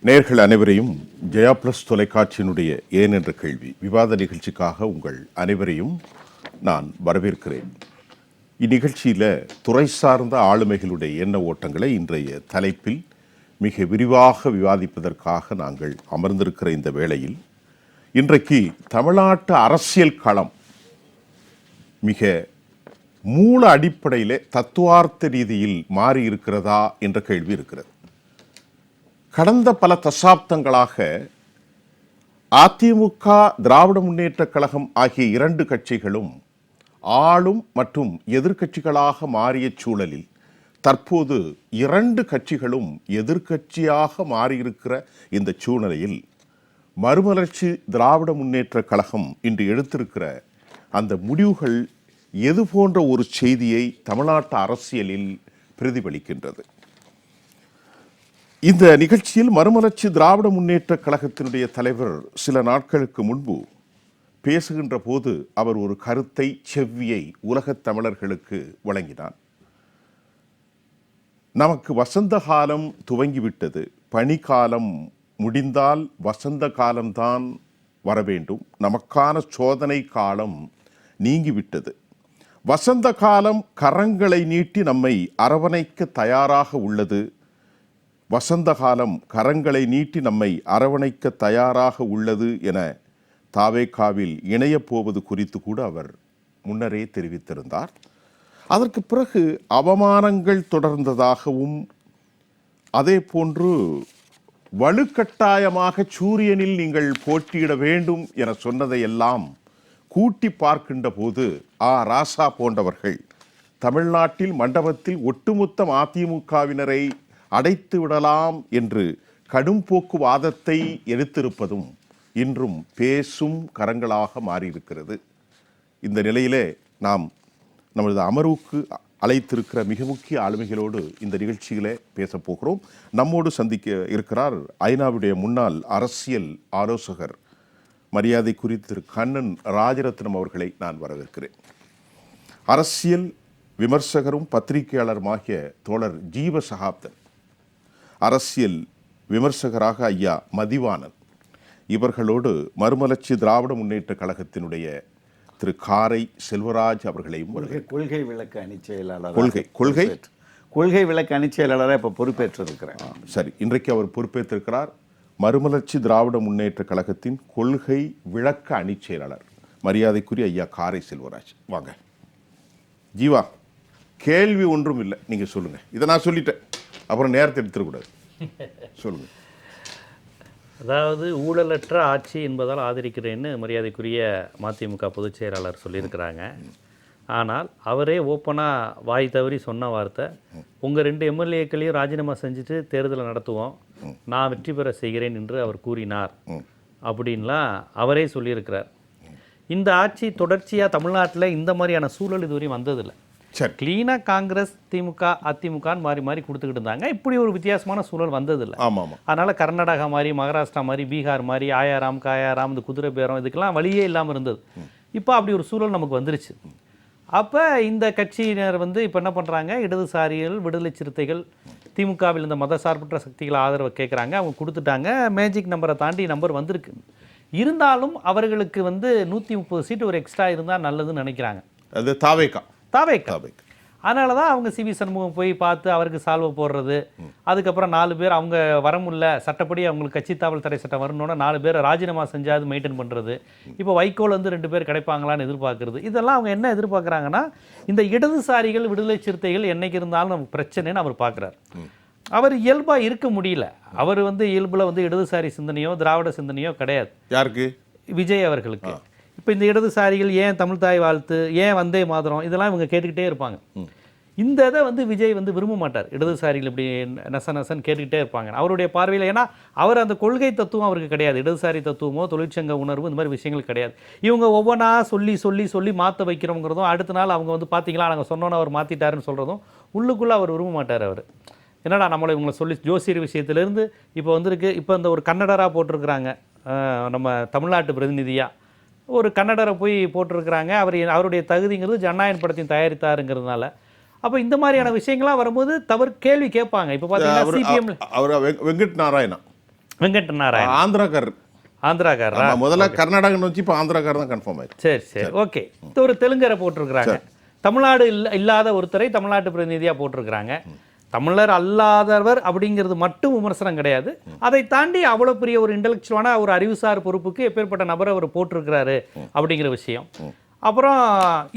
நேர்கள் அனைவரையும் ஜெயா பிளஸ் தொலைக்காட்சியினுடைய ஏன் என்ற கேள்வி விவாத நிகழ்ச்சிக்காக உங்கள் அனைவரையும் நான் வரவேற்கிறேன். இந்நிகழ்ச்சியில் துறை சார்ந்த ஆளுமைகளுடைய எண்ண ஓட்டங்களை இன்றைய தலைப்பில் மிக விரிவாக விவாதிப்பதற்காக நாங்கள் அமர்ந்திருக்கிற இந்த வேளையில் இன்றைக்கு தமிழ்நாட்டு அரசியல் களம் மிக மூல அடிப்படையில் தத்துவார்த்த ரீதியில் மாறி இருக்கிறதா என்ற கேள்வி இருக்கிறது. கடந்த பல தசாப்தங்களாக அதிமுக, திராவிட முன்னேற்றக் கழகம் ஆகிய இரண்டு கட்சிகளும் ஆளும் மற்றும் எதிர்க்கட்சிகளாக மாறிய சூழலில் தற்போது இரண்டு கட்சிகளும் எதிர்க்கட்சியாக மாறியிருக்கிற இந்த சூழ்நிலையில் மறுமலர்ச்சி திராவிட முன்னேற்றக் கழகம் இன்று எடுத்திருக்கிற அந்த முடிவுகள் எது போன்ற ஒரு செய்தியை தமிழ்நாட்டு அரசியலில் பிரதிபலிக்கின்றது? இந்த நிகழ்ச்சியில் மறுமலர்ச்சி திராவிட முன்னேற்றக் கழகத்தினுடைய தலைவர் சில நாட்களுக்கு முன்பு பேசுகின்ற போது அவர் ஒரு கருத்தை, செவ்வியை உலகத் தமிழர்களுக்கு வழங்கினார். நமக்கு வசந்த காலம் துவங்கிவிட்டது, பனிக்காலம் முடிந்தால் வசந்த காலம்தான் வர வேண்டும், நமக்கான சோதனை காலம் நீங்கிவிட்டது, வசந்த காலம் கரங்களை நீட்டி நம்மை அரவணைக்க தயாராக உள்ளது, வசந்த காலம் கரங்களை நீட்டி நம்மை அரவணைக்க தயாராக உள்ளது என தாவேகாவில் இணையப் போவது குறித்து கூட அவர் முன்னரே தெரிவித்திருந்தார். அதற்கு பிறகு அவமானங்கள் தொடர்ந்ததாகவும் அதே போன்று வலுக்கட்டாயமாக சூரியனில் நீங்கள் போட்டியிட வேண்டும் என சொன்னதையெல்லாம் கூட்டி பார்க்கின்ற போது ராசா போன்றவர்கள் தமிழ்நாட்டில் மண்டபத்தில் ஒட்டுமொத்த அதிமுகவினரை அடைத்து விடலாம் என்று கடும் போக்கு வாதத்தை எடுத்திருப்பதும் இன்றும் பேசும் கரங்களாக மாறியிருக்கிறது. இந்த நிலையிலே நாம் நமது அமர்வுக்கு அழைத்திருக்கிற மிக முக்கிய ஆளுமைகளோடு இந்த நிகழ்ச்சியிலே பேசப்போகிறோம். நம்மோடு சந்திக்க இருக்கிறார் ஐநாவுடைய முன்னாள் அரசியல் ஆலோசகர் மரியாதை குறித்து திரு கண்ணன் ராஜரத்னம் அவர்களை நான் வரவேற்கிறேன். அரசியல் விமர்சகரும் பத்திரிகையாளருமாகிய தோழர் ஜீவ சகாப்தன், அரசியல் விமர்சகராக ஐயா மதிவாணன், இவர்களோடு மறுமலர்ச்சி திராவிட முன்னேற்ற கழகத்தினுடைய திரு காரை செல்வராஜ் அவர்களையும் கொள்கை விளக்க அணி செயலாளர் கொள்கை விளக்க அணி செயலாளராக இப்போ பொறுப்பேற்றிருக்கிறார். சரி, இன்றைக்கு அவர் பொறுப்பேற்றிருக்கிறார். மறுமலர்ச்சி திராவிட முன்னேற்ற கழகத்தின் கொள்கை விளக்க அணி செயலாளர் மரியாதைக்குரிய ஐயா காரை செல்வராஜ். வாங்க ஜீவா, கேள்வி ஒன்றும் இல்லை, நீங்கள் சொல்லுங்கள். இதை நான் சொல்லிட்டேன், அப்புறம் நேரத்தை எடுத்துடக்கூடாது, சொல்லுங்கள். அதாவது ஊழலற்ற ஆட்சி என்பதால் ஆதரிக்கிறேன்னு மரியாதைக்குரிய மதிமுக பொதுச் செயலாளர் சொல்லியிருக்கிறாங்க. ஆனால் அவரே ஓப்பனாக வாய் தவறி சொன்ன வார்த்தை, உங்கள் 2 எம்எல்ஏக்களையும் ராஜினாமா செஞ்சுட்டு தேர்தலை நடத்துவோம், நான் வெற்றி பெற செய்கிறேன் என்று அவர் கூறினார் அப்படின்லாம் அவரே சொல்லியிருக்கிறார். இந்த ஆட்சி தொடர்ச்சியாக தமிழ்நாட்டில் இந்த மாதிரியான சூழல் இதுவரையும் வந்ததில்லை. கிளீனாக காங்கிரஸ், திமுக, அதிமுகன்னு மாறி மாறி கொடுத்துக்கிட்டு இருந்தாங்க. இப்படி ஒரு வித்தியாசமான சூழல் வந்ததில்லை. அதனால் கர்நாடகா மாதிரி, மகாராஷ்டிரா மாதிரி, பீகார் மாதிரி, ஆயாராம் காயாராம், இந்த குதிரை பேரம், இதுக்கெல்லாம் வழியே இல்லாமல் இருந்தது. இப்போ அப்படி ஒரு சூழல் நமக்கு வந்துருச்சு. அப்போ இந்த கட்சியினர் இப்போ என்ன பண்ணுறாங்க, இடதுசாரிகள், விடுதலை சிறுத்தைகள், திமுகவில் இந்த மத சார்பற்ற சக்திகள் ஆதரவை கேட்குறாங்க. அவங்க கொடுத்துட்டாங்க, மேஜிக் நம்பரை தாண்டி நம்பர் வந்திருக்கு. இருந்தாலும் அவர்களுக்கு 130 சீட்டு ஒரு எக்ஸ்ட்ரா இருந்தால் நல்லதுன்னு நினைக்கிறாங்க. அது தாவேகா. அதனால தான் அவங்க சிவி சண்முகம் போய் பார்த்து அவருக்கு சால்வை போடுறது, அதுக்கப்புறம் 4 பேர் அவங்க வர முடியல, சட்டப்படி அவங்களுக்கு கட்சி தாவல் தடை சட்டம் வரணுன்னா 4 பேரை ராஜினாமா செஞ்சாது மெயின்டைன் பண்ணுறது. இப்போ வைகோல் 2 பேர் கிடைப்பாங்களான்னு எதிர்பார்க்குறது. இதெல்லாம் அவங்க என்ன எதிர்பார்க்குறாங்கன்னா, இந்த இடதுசாரிகள், விடுதலை சிறுத்தைகள் என்னைக்கு இருந்தாலும் நமக்கு பிரச்சனைன்னு அவர் பார்க்குறாரு. அவர் இயல்பாக இருக்க முடியல. அவர் இயல்பில் இடதுசாரி சிந்தனையோ திராவிட சிந்தனையோ கிடையாது. யாருக்கு? விஜய் அவர்களுக்கு. இப்போ இந்த இடதுசாரிகள் ஏன் தமிழ் தாய் வாழ்த்து, ஏன் வந்தே மாதரம், இதெல்லாம் இவங்க கேட்டுக்கிட்டே இருப்பாங்க. இந்த இதை விஜய் விரும்ப மாட்டார். இடதுசாரிகள் இப்படி நசன் கேட்டுக்கிட்டே இருப்பாங்க அவருடைய பார்வையில். ஏன்னா அவர் அந்த கொள்கை தத்துவம் அவருக்கு கிடையாது. இடதுசாரி தத்துவமோ தொழிற்சங்க உணர்வு இந்த மாதிரி விஷயங்கள் கிடையாது. இவங்க ஒவ்வொன்றா சொல்லி மாற்ற வைக்கிறோங்கிறதும், அடுத்த நாள் அவங்க பார்த்தீங்களா நாங்கள் சொன்னோன்னு அவர் மாற்றிட்டாருன்னு சொல்கிறதும் உள்ளுக்குள்ளே அவர் விரும்ப மாட்டார். அவர் என்னடா நம்மளை இவங்களை சொல்லி ஜோசியர் விஷயத்துலேருந்து இப்போ வந்திருக்கு. இப்போ இந்த ஒரு கன்னடராக போட்டிருக்கிறாங்க, நம்ம தமிழ்நாட்டு பிரதிநிதியாக ஒரு கன்னடரை போய் போட்டிருக்கிறாங்க. அவருடைய தகுதிங்கிறது ஜனநாயக படத்தையும் தயாரித்தாருங்கிறதுனால அப்போ இந்த மாதிரியான விஷயங்கள்லாம் வரும்போது கேள்வி கேட்பாங்க. இப்போ பார்த்தீங்கன்னா சிபிஎம் அவர் வெங்கட் நாராயணா வெங்கட் நாராயண் ஆந்திராக்காரர். ஆந்திராக்காரரா? முதல்ல கர்நாடகன்னு வச்சு இப்போ ஆந்திராக்காரர் தான் கன்ஃபார்ம் ஆயிடுச்சு. சரி சரி, ஓகே. இது ஒரு தெலுங்கரை போட்டிருக்கிறாங்க. தமிழ்நாடு இல்லாத ஒருத்தரை தமிழ்நாட்டு பிரதிநிதியாக போட்டிருக்கிறாங்க. தமிழர் அல்லாதவர் அப்படிங்கிறது மட்டும் விமர்சனம் கிடையாது. அதை தாண்டி அவ்வளோ பெரிய ஒரு இன்டெலெக்சுவலான ஒரு அறிவுசார் பொறுப்புக்கு எப்பேற்பட்ட நபரை அவர் போட்டிருக்கிறாரு அப்படிங்கிற விஷயம். அப்புறம்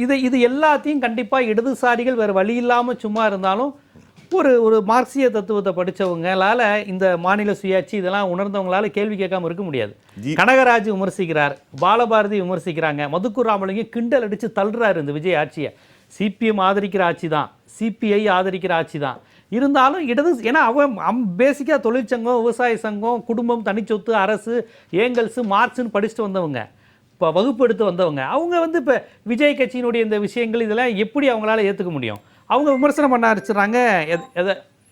இது எல்லாத்தையும் கண்டிப்பாக இடதுசாரிகள் வேறு வழி இல்லாமல் சும்மா இருந்தாலும் ஒரு மார்க்சிய தத்துவத்தை படித்தவங்களால இந்த மாநில சுயாட்சி இதெல்லாம் உணர்ந்தவங்களால கேள்வி கேட்காம இருக்க முடியாது. கனகராஜ் விமர்சிக்கிறார், பாலபாரதி விமர்சிக்கிறாங்க, மதுக்கூர் ராமலிங்கம் கிண்டல் அடித்து தள்ளுறாரு இந்த விஜய் ஆட்சியை. சிபிஎம் ஆதரிக்கிற ஆட்சி தான், சிபிஐ ஆதரிக்கிற ஆட்சி தான். இருந்தாலும் ஏன்னா அவன் பேசிக்காக தொழிற்சங்கம், விவசாய சங்கம், குடும்பம், தனிச்சொத்து, அரசு, ஏங்கல்ஸு, மார்க்ஸ்னு படிச்சுட்டு வந்தவங்க, இப்போ வகுப்பு எடுத்து வந்தவங்க. அவங்க இப்போ விஜய் கட்சியினுடைய இந்த விஷயங்கள் இதெல்லாம் எப்படி அவங்களால ஏற்றுக்க முடியும்? அவங்க விமர்சனம் பண்ண ஆரம்பிச்சிடுறாங்க.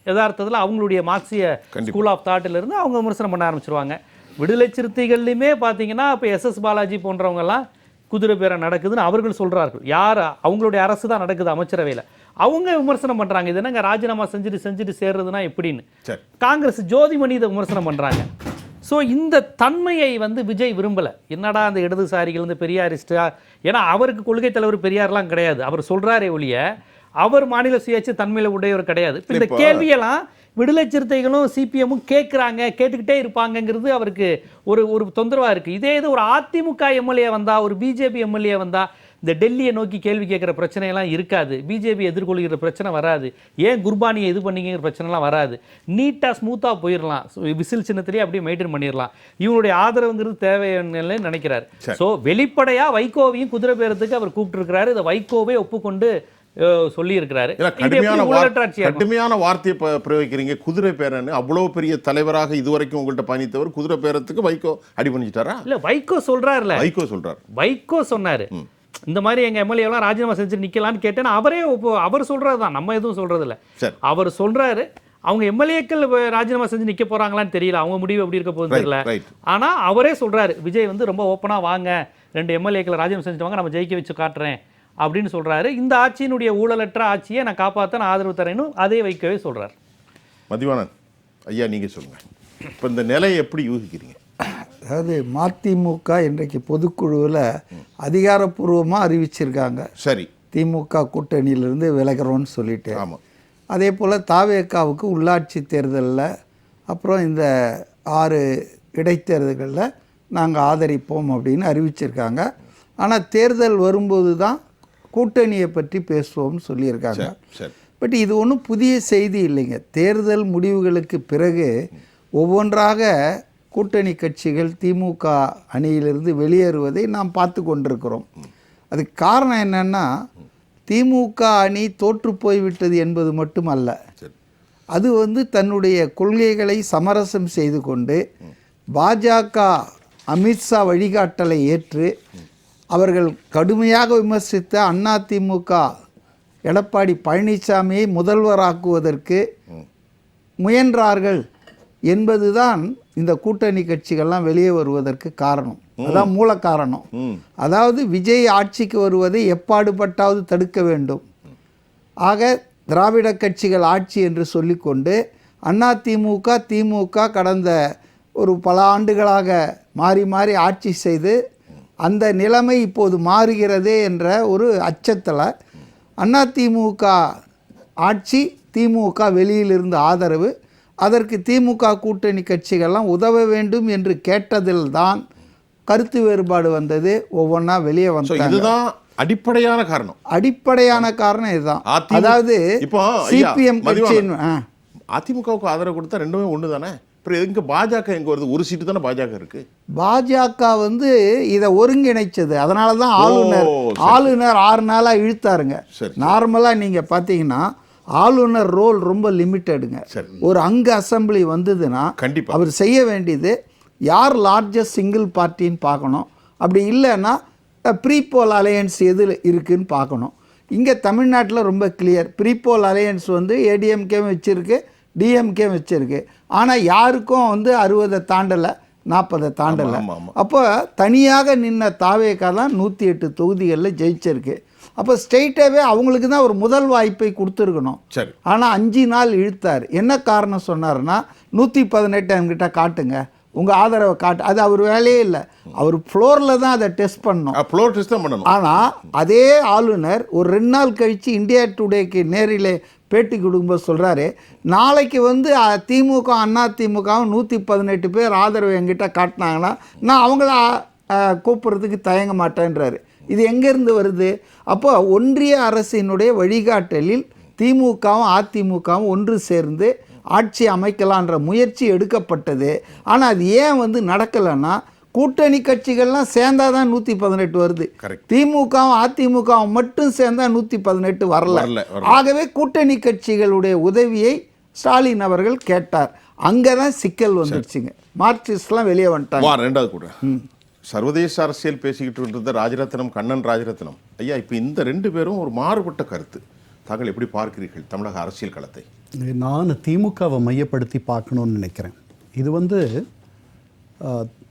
யதார்த்தத்தில் அவங்களுடைய மார்க்சிய ஸ்கூல் ஆஃப் தாட்டிலிருந்து அவங்க விமர்சனம் பண்ண ஆரம்பிச்சிருவாங்க. விடுதலை சிறுத்தைகள்லையுமே பார்த்தீங்கன்னா இப்போ எஸ்எஸ் பாலாஜி போன்றவங்கெல்லாம் குதிரை பேரம் நடக்குதுன்னு அவர்கள் சொல்கிறார்கள். யார்? அவங்களுடைய அரசு தான் நடக்குது அமைச்சரவையில். அவங்க விமர்சனம் பண்ணுறாங்க, இது என்னங்க ராஜினாமா செஞ்சுட்டு சேர்றதுனா எப்படின்னு. காங்கிரஸ் ஜோதிமணி இதை விமர்சனம் பண்ணுறாங்க. ஸோ இந்த தன்மையை விஜய் விரும்பலை. என்னடா அந்த இடதுசாரிகள் பெரியாரிஸ்டா, ஏன்னா அவருக்கு கொள்கை தலைவர் பெரியார்லாம் கிடையாது. அவர் சொல்கிறாரே ஒழிய அவர் மாநில சுயாட்சி தன்மையில் உடையவர் கிடையாது. இந்த கேள்வியெல்லாம் விடுதலை சிறுத்தைகளும் சிபிஎம்மும் கேட்டுக்கிட்டே இருப்பாங்கங்கிறது அவருக்கு ஒரு தொந்தரவாக இருக்குது. இதே இது ஒரு அதிமுக எம்எல்ஏ வந்தால், ஒரு பிஜேபி எம்எல்ஏ வந்தால் இந்த டெல்லியை நோக்கி கேள்வி கேட்குற பிரச்சனையெல்லாம் இருக்காது. பிஜேபி எதிர்கொள்கிற பிரச்சனை வராது. ஏன் குர்பானியை இது பண்ணிங்கிற பிரச்சனைலாம் வராது. நீட்டாக ஸ்மூத்தாக போயிடலாம். விசில் சின்னத்திலேயே அப்படியே மெயின்டைன் பண்ணிடலாம். இவங்களுடைய ஆதரவுங்கிறது தேவைன்னு நினைக்கிறார். ஸோ வெளிப்படையாக வைகோவையும் குதிரை பேரத்துக்கு அவர் கூப்பிட்டுருக்கிறாரு. இதை வைகோவே ஒப்புக்கொண்டு சொல்லி இருக்கிறாரு. கடுமையான வார்த்தையை பிரயோகிக்கிறீங்க. குதிரை பேரன்னு அவ்வளவு பெரிய தலைவராக இதுவரைக்கும் உங்கள்கிட்ட பயணித்தவர் குதிரை பேரத்துக்கு வைகோ அடி பண்ணிட்டாரா? இல்ல, வைகோ சொல்றாருல. வைகோ சொன்னாரு இந்த மாதிரி எங்க எம்எல்ஏலாம் ராஜினாமா செஞ்சு நிக்கலான்னு கேட்டேன். அவர் சொல்றதுதான், நம்ம எதுவும் சொல்றது இல்ல. அவர் சொல்றாரு அவங்க எம்எல்ஏக்கள் ராஜினாமா செஞ்சு நிக்க போறாங்களான்னு தெரியல, அவங்க முடிவு எப்படி இருக்க போகுது தெரியல. ஆனா அவரே சொல்றாரு, விஜய் ரொம்ப ஓப்பனா வாங்க, 2 எம்எல்ஏக்களை ராஜினாமா செஞ்சுட்டு வாங்க, நம்ம ஜெயிக்க வச்சு காட்டுறேன் அப்படின்னு சொல்றாரு. இந்த ஆட்சியினுடைய ஊழலற்ற ஆட்சியை நான் காப்பாற்ற நான் ஆதரவு தரேன்னு அதே வைக்கவே சொல்றாரு. மதிவாணன் ஐயா, நீங்க சொல்லுங்க, இப்போ இந்த நிலையை எப்படி யூகிக்கிறீங்க? அதாவது மதிமுக இன்றைக்கு பொதுக்குழுவில் அதிகாரப்பூர்வமாக அறிவிச்சிருக்காங்க. சரி, திமுக கூட்டணியிலிருந்து விலகிறோன்னு சொல்லிட்டு. ஆமாம். அதே போல் தாவேக்காவுக்கு உள்ளாட்சி தேர்தலில் அப்புறம் இந்த 6 இடைத்தேர்தல்களில் நாங்கள் ஆதரிப்போம் அப்படின்னு அறிவிச்சிருக்காங்க. ஆனால் தேர்தல் வரும்போது தான் கூட்டணியை பற்றி பேசுவோம்னு சொல்லியிருக்காங்க. பட் இது ஒன்றும் புதிய செய்தி இல்லைங்க. தேர்தல் முடிவுகளுக்கு பிறகு ஒவ்வொன்றாக கூட்டணி கட்சிகள் திமுக அணியிலிருந்து வெளியேறுவதை நாம் பார்த்து கொண்டிருக்கிறோம். அதுக்கு காரணம் என்னென்னா, திமுக அணி தோற்று போய்விட்டது என்பது மட்டுமல்ல, அது தன்னுடைய கொள்கைகளை சமரசம் செய்து கொண்டு பாஜக அமித்ஷா வழிகாட்டலை ஏற்று அவர்கள் கடுமையாக விமர்சித்த அதிமுக எடப்பாடி பழனிசாமியை முதல்வராக்குவதற்கு முயன்றார்கள் என்பதுதான் இந்த கூட்டணி கட்சிகள்லாம் வெளியே வருவதற்கு காரணம். அதான் மூல காரணம். அதாவது விஜய் ஆட்சிக்கு வருவதை எப்பாடுபட்டாவது தடுக்க வேண்டும். ஆக திராவிட கட்சிகள் ஆட்சி என்று சொல்லிக்கொண்டு அதிமுக திமுக கடந்த ஒரு பல ஆண்டுகளாக மாறி மாறி ஆட்சி செய்து அந்த நிலைமை இப்போது மாறுகிறதே என்ற ஒரு அச்சத்தில் அதிமுக ஆட்சி, திமுக வெளியிலிருந்து ஆதரவு, அதற்கு திமுக கூட்டணி கட்சிகள்லாம் உதவ வேண்டும் என்று கேட்டதில் தான் கருத்து வேறுபாடு வந்தது. ஒவ்வொன்றா வெளியே வந்தது. இதுதான் அடிப்படையான காரணம். அடிப்படையான காரணம் இதுதான். அதாவது இப்போ சிபிஎம் கட்சியின் அதிமுகவுக்கு ஆதரவு கொடுத்தா ரெண்டுமே ஒன்று தானே. அப்புறம் எங்க பாஜக எங்க வருது? ஒரு சீட்டு தானே பாஜக இருக்கு. பாஜக இதை ஒருங்கிணைச்சது. அதனால தான் ஆளுநர் 6 நாளாக இழுத்தாருங்க. நார்மலாக நீங்கள் பார்த்தீங்கன்னா ஆளுநர் ரோல் ரொம்ப லிமிட்டடுங்க. ஒரு அங்க அசம்பிளி வந்ததுன்னா அவர் செய்ய வேண்டியது யார் லார்ஜஸ்ட் சிங்கிள் பார்ட்டின்னு பார்க்கணும். அப்படி இல்லைன்னா ப்ரீபோல் அலையன்ஸ் எது இருக்குதுன்னு பார்க்கணும். இங்கே தமிழ்நாட்டில் ரொம்ப கிளியர். ப்ரீபோல் அலையன்ஸ் ஏடிஎம்கே வச்சுருக்கு, டிஎம்கே வச்சுருக்கு. ஆனால் யாருக்கும் 60 தாண்டலை, 40 தாண்டலை. அப்போ தனியாக நின்ன தாவேக்கா தான் 108 தொகுதிகளில் ஜெயிச்சிருக்கு. அப்போ ஸ்ட்ரெயிட்டாகவே அவங்களுக்கு தான் ஒரு முதல் வாய்ப்பை கொடுத்துருக்கணும். ஆனால் 5 நாள் இழுத்தார். என்ன காரணம் சொன்னார்னா, 118 என்கிட்ட காட்டுங்க, உங்கள் ஆதரவை காட்டு. அது அவர் வேலையே இல்லை, அவர் ஃப்ளோரில் தான் அதை டெஸ்ட் பண்ணணும். ஃப்ளோர் டெஸ்ட் தான் பண்ணணும். ஆனால் அதே ஆளுநர் ஒரு 2 நாள் கழித்து இந்தியா டுடேக்கு நேரிலே பேட்டி கொடுக்கும்போது சொல்கிறாரு, நாளைக்கு வந்து திமுக அதிமுகவும் 118 பேர் ஆதரவு என்கிட்ட காட்டினாங்கன்னா நான் அவங்கள கூப்பிட்றதுக்கு தயங்க மாட்டேன்றாரு. இது எங்கேருந்து வருது? அப்போ ஒன்றிய அரசினுடைய வழிகாட்டலில் திமுகவும் அதிமுகவும் ஒன்று சேர்ந்து ஆட்சி அமைக்கலான்ற முயற்சி எடுக்கப்பட்டது. ஆனால் அது ஏன் வந்து நடக்கலைன்னா, கூட்டணி கட்சிகள்லாம் சேர்ந்தாதான் 118 வருது. திமுகவும் அதிமுகவும் மட்டும் சேர்ந்தா 118 வரல. ஆகவே கூட்டணி கட்சிகளுடைய உதவியை ஸ்டாலின் அவர்கள் கேட்டார். அங்கே தான் சிக்கல் வந்துடுச்சுங்க. மார்க்சிஸ்ட்லாம் வெளியே வந்துட்டாங்க. ரெண்டாவது கூட சர்வதேச அரசியல் பேசிக்கிட்டு இருந்த ராஜரத்னம், கண்ணன் ராஜரத்னம் ஐயா, இப்போ இந்த 2 பேரும் ஒரு மாறுபட்ட கருத்து. தாங்கள் எப்படி பார்க்கிறீர்கள் தமிழக அரசியல் களத்தை? நான் திமுகவை மையப்படுத்தி பார்க்கணும்னு நினைக்கிறேன். இது வந்து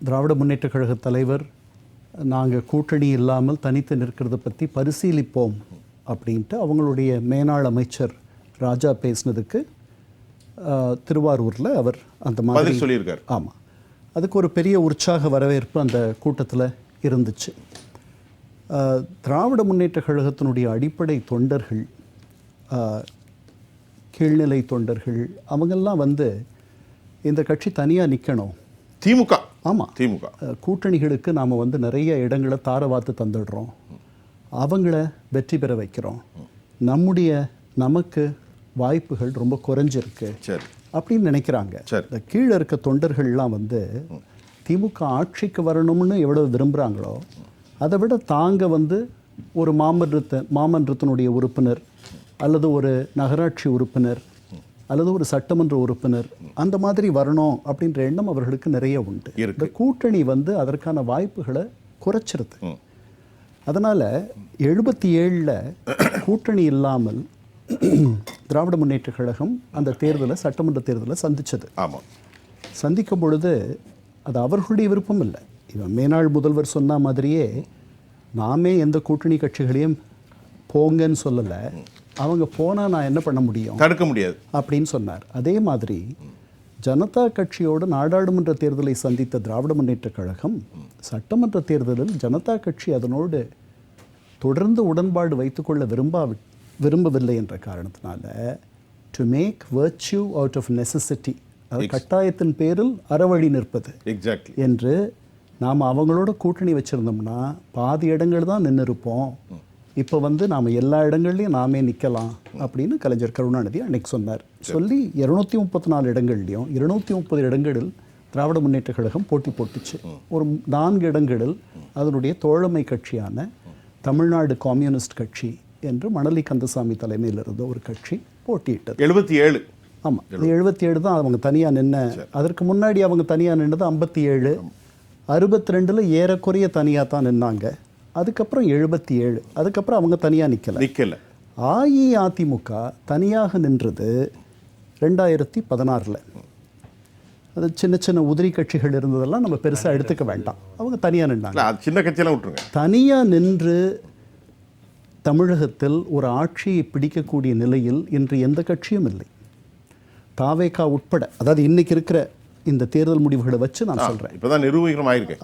திராவிட முன்னேற்ற கழக தலைவர் நாங்கள் கூட்டணி இல்லாமல் தனித்து நிற்கிறத பற்றி பரிசீலிப்போம் அப்படின்ட்டு அவங்களுடைய மேனாள் அமைச்சர் ராஜா பேசினதுக்கு திருவாரூரில் அவர் அந்த மாதிரி சொல்லியிருக்கார். ஆமாம், அதுக்கு ஒரு பெரிய உற்சாக வரவேற்பு அந்த கூட்டத்தில் இருந்துச்சு. திராவிட முன்னேற்ற கழகத்தினுடைய அடிப்படை தொண்டர்கள், கீழ்நிலை தொண்டர்கள், அவங்கெல்லாம் வந்து இந்த கட்சி தனியாக நிற்கணும். திமுக ஆமாம், திமுக கூட்டணிகளுக்கு நாம் வந்து நிறைய இடங்களை தாரவாத்து தந்துடுறோம், அவங்கள வெற்றி பெற வைக்கிறோம், நமக்கு வாய்ப்புகள் ரொம்ப குறைஞ்சிருக்கு அப்படின்னு நினைக்கிறாங்க. இந்த கீழே இருக்க தொண்டர்கள்லாம் வந்து திமுக ஆட்சிக்கு வரணும்னு எவ்வளவு விரும்புகிறாங்களோ அதை விட தாங்க வந்து ஒரு மாமன்றத்தினுடைய உறுப்பினர் அல்லது ஒரு நகராட்சி உறுப்பினர் அல்லது ஒரு சட்டமன்ற உறுப்பினர் அந்த மாதிரி வரணும் அப்படின்ற எண்ணம் அவர்களுக்கு நிறைய உண்டு. இந்த கூட்டணி வந்து அதற்கான வாய்ப்புகளை குறைச்சிருது. அதனால் 77 கூட்டணி இல்லாமல் திராவிட முன்னேற்ற கழகம் அந்த தேர்தலை, சட்டமன்ற தேர்தலை சந்தித்தது. சந்திக்கும் பொழுது அது அவர்களுடைய விருப்பம் இல்லை. இவன் மேனாள் முதல்வர் சொன்ன மாதிரியே நாமே எந்த கூட்டணி கட்சிகளையும் போங்கன்னு சொல்லலை, அவங்க போனால் நான் என்ன பண்ண முடியும், தடுக்க முடியாது அப்படின்னு சொன்னார். அதே மாதிரி ஜனதா கட்சியோடு நாடாளுமன்ற தேர்தலை சந்தித்த திராவிட முன்னேற்ற கழகம் சட்டமன்ற தேர்தலில் ஜனதா கட்சி அதனோடு தொடர்ந்து உடன்பாடு வைத்துக்கொள்ள விரும்பவில்லை என்ற காரணத்தினால to make virtue out of necessity, கட்டாயத்தின் பேரில் அறவழி நிற்பது என்று நாம் அவங்களோட கூட்டணி வச்சுருந்தோம்னா பாதி இடங்கள் தான் நின்று இருப்போம், இப்போ வந்து நாம் எல்லா இடங்கள்லையும் நாமே நிற்கலாம் அப்படின்னு கலைஞர் கருணாநிதி அன்னைக்கு சொன்னார். சொல்லி 234 இடங்கள்லையும் 230 இடங்களில் திராவிட முன்னேற்ற கழகம் போட்டி போட்டுச்சு. ஒரு 4 இடங்களில் அதனுடைய தோழமை கட்சியான தமிழ்நாடு கம்யூனிஸ்ட் கட்சி என்று மணலி கந்தசாமி தலைமையில் இருந்த ஒரு கட்சி போட்டியிட்டது. 77. ஆமாம், இந்த 77 தான் அவங்க தனியாக நின்ன. அதற்கு முன்னாடி அவங்க தனியாக நின்றது 57, 62 ஏறக்குறைய தனியாக தான் நின்னாங்க. அதுக்கப்புறம் 77, அதுக்கப்புறம் அவங்க தனியாக நிற்கல. அஇஅதிமுக தனியாக நின்றது 2016. அது சின்ன சின்ன உதிரி கட்சிகள் இருந்ததெல்லாம் நம்ம பெருசாக எடுத்துக்க வேண்டாம், அவங்க தனியாக நின்றாங்க. சின்ன கட்சியெல்லாம் விட்டுருங்க. தனியாக நின்று தமிழகத்தில் ஒரு ஆட்சியை பிடிக்கக்கூடிய நிலையில் இன்று எந்த கட்சியும் இல்லை, தாவேகா உட்பட. அதாவது இன்னைக்கு இருக்கிற இந்த தேர்தல் முடிவுகளை வச்சு நான் சொல்கிறேன், இப்போதான் நிரூபணம் ஆயிருக்கு.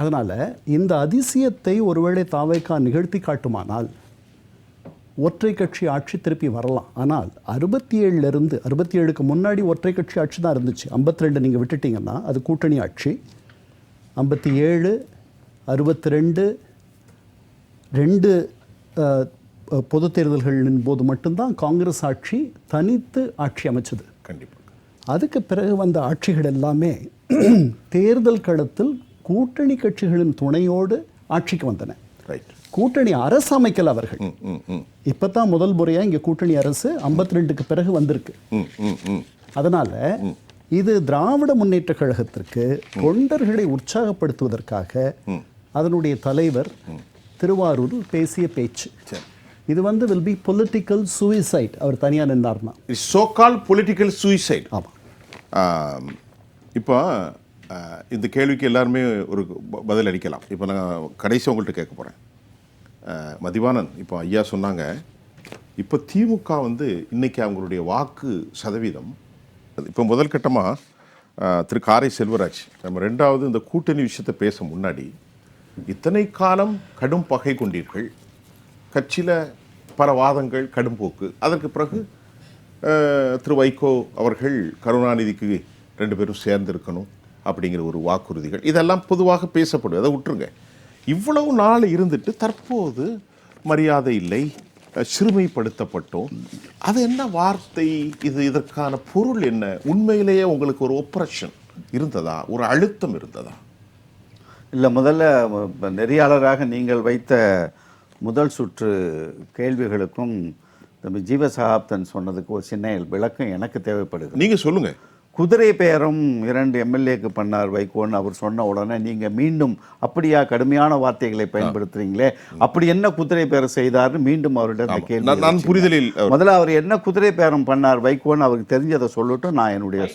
அதனால் இந்த அதிசயத்தை ஒருவேளை தாவேகா நிகழ்த்தி காட்டுமானால் ஒற்றை கட்சி ஆட்சி திருப்பி வரலாம். ஆனால் 67லேருந்து 67க்கு முன்னாடி ஒற்றை கட்சி ஆட்சி தான் இருந்துச்சு. 52 நீங்கள் விட்டுட்டிங்கன்னா அது கூட்டணி ஆட்சி. 57, 62 2 பொது தேர்தல்களின் போது மட்டும்தான் காங்கிரஸ் ஆட்சி தனித்து ஆட்சி அமைச்சது. கண்டிப்பாக. அதுக்கு பிறகு வந்த ஆட்சிகள் எல்லாமே தேர்தல் களத்தில் கூட்டணி கட்சிகளின் துணையோடு ஆட்சிக்கு வந்தன. கூட்டணி அரசு அமைக்கல அவர்கள். இப்போ தான் முதல் முறையாக இங்கே கூட்டணி அரசு 52க்கு பிறகு வந்திருக்கு. அதனால் இது திராவிட முன்னேற்ற கழகத்திற்கு தொண்டர்களை உற்சாகப்படுத்துவதற்காக அதனுடைய தலைவர் திருவாரூரில் பேசிய பேச்சு. இது வந்து வில் பி பொலிட்டிக்கல் சூசைட். அவர் தனியாக நின்றார்னா சோ கால் பொலிட்டிக்கல் சூசைட். ஆமாம். இப்போ இந்த கேள்விக்கு எல்லாருமே ஒரு பதில் அளிக்கலாம். இப்போ நான் கடைசி உங்கள்கிட்ட கேட்க போகிறேன். மதிவாணன், இப்போ ஐயா சொன்னாங்க, இப்போ திமுக வந்து இன்னைக்கு அவங்களுடைய வாக்கு சதவீதம் இப்போ முதல் கட்டமாக திரு காரை செல்வராஜ், நம்ம ரெண்டாவது இந்த கூட்டணி விஷயத்தை பேச முன்னாடி, இத்தனை காலம் கடும் பகை கொண்டீர்கள், கட்சியில் பல வாதங்கள், கடும் போக்கு, அதற்கு பிறகு திரு வைகோ அவர்கள் கருணாநிதிக்கு 2 பேரும் சேர்ந்திருக்கணும் அப்படிங்கிற ஒரு வாக்குறுதிகள், இதெல்லாம் பொதுவாக பேசப்படுது, அதை விட்டுருங்க. இவ்வளவு நாள் இருந்துட்டு தற்போது மரியாதை இல்லை, சிறுமைப்படுத்தப்பட்டோம், அது என்ன வார்த்தை? இதற்கான பொருள் என்ன? உண்மையிலேயே உங்களுக்கு ஒரு ஒப்ரஷன் இருந்ததா, ஒரு அழுத்தம் இருந்ததா? இல்லை, முதல்ல நெறியாளராக நீங்கள் வைத்த முதல் சுற்று கேள்விகளுக்கும் தம்பி ஜீவசகாப்தன் சொன்னதுக்கு ஒரு சின்ன விளக்கம் எனக்கு தேவைப்படுது. நீங்க சொல்லுங்க. குதிரை பேரம் 2 எம்எல்ஏக்கு பண்ணார் வைகோன்னு அவர் சொன்ன உடனே நீங்கள் மீண்டும் அப்படியா கடுமையான வார்த்தைகளை பயன்படுத்துறீங்களே, அப்படி என்ன குதிரை பேரம் செய்தார்னு மீண்டும் அவரிடம் கேள்வி. நான் புரிதலில் முதல்ல அவர் என்ன குதிரை பேரம் பண்ணார் வைகோன்னு அவருக்கு தெரிஞ்சதை சொல்லட்டும், நான் என்னுடைய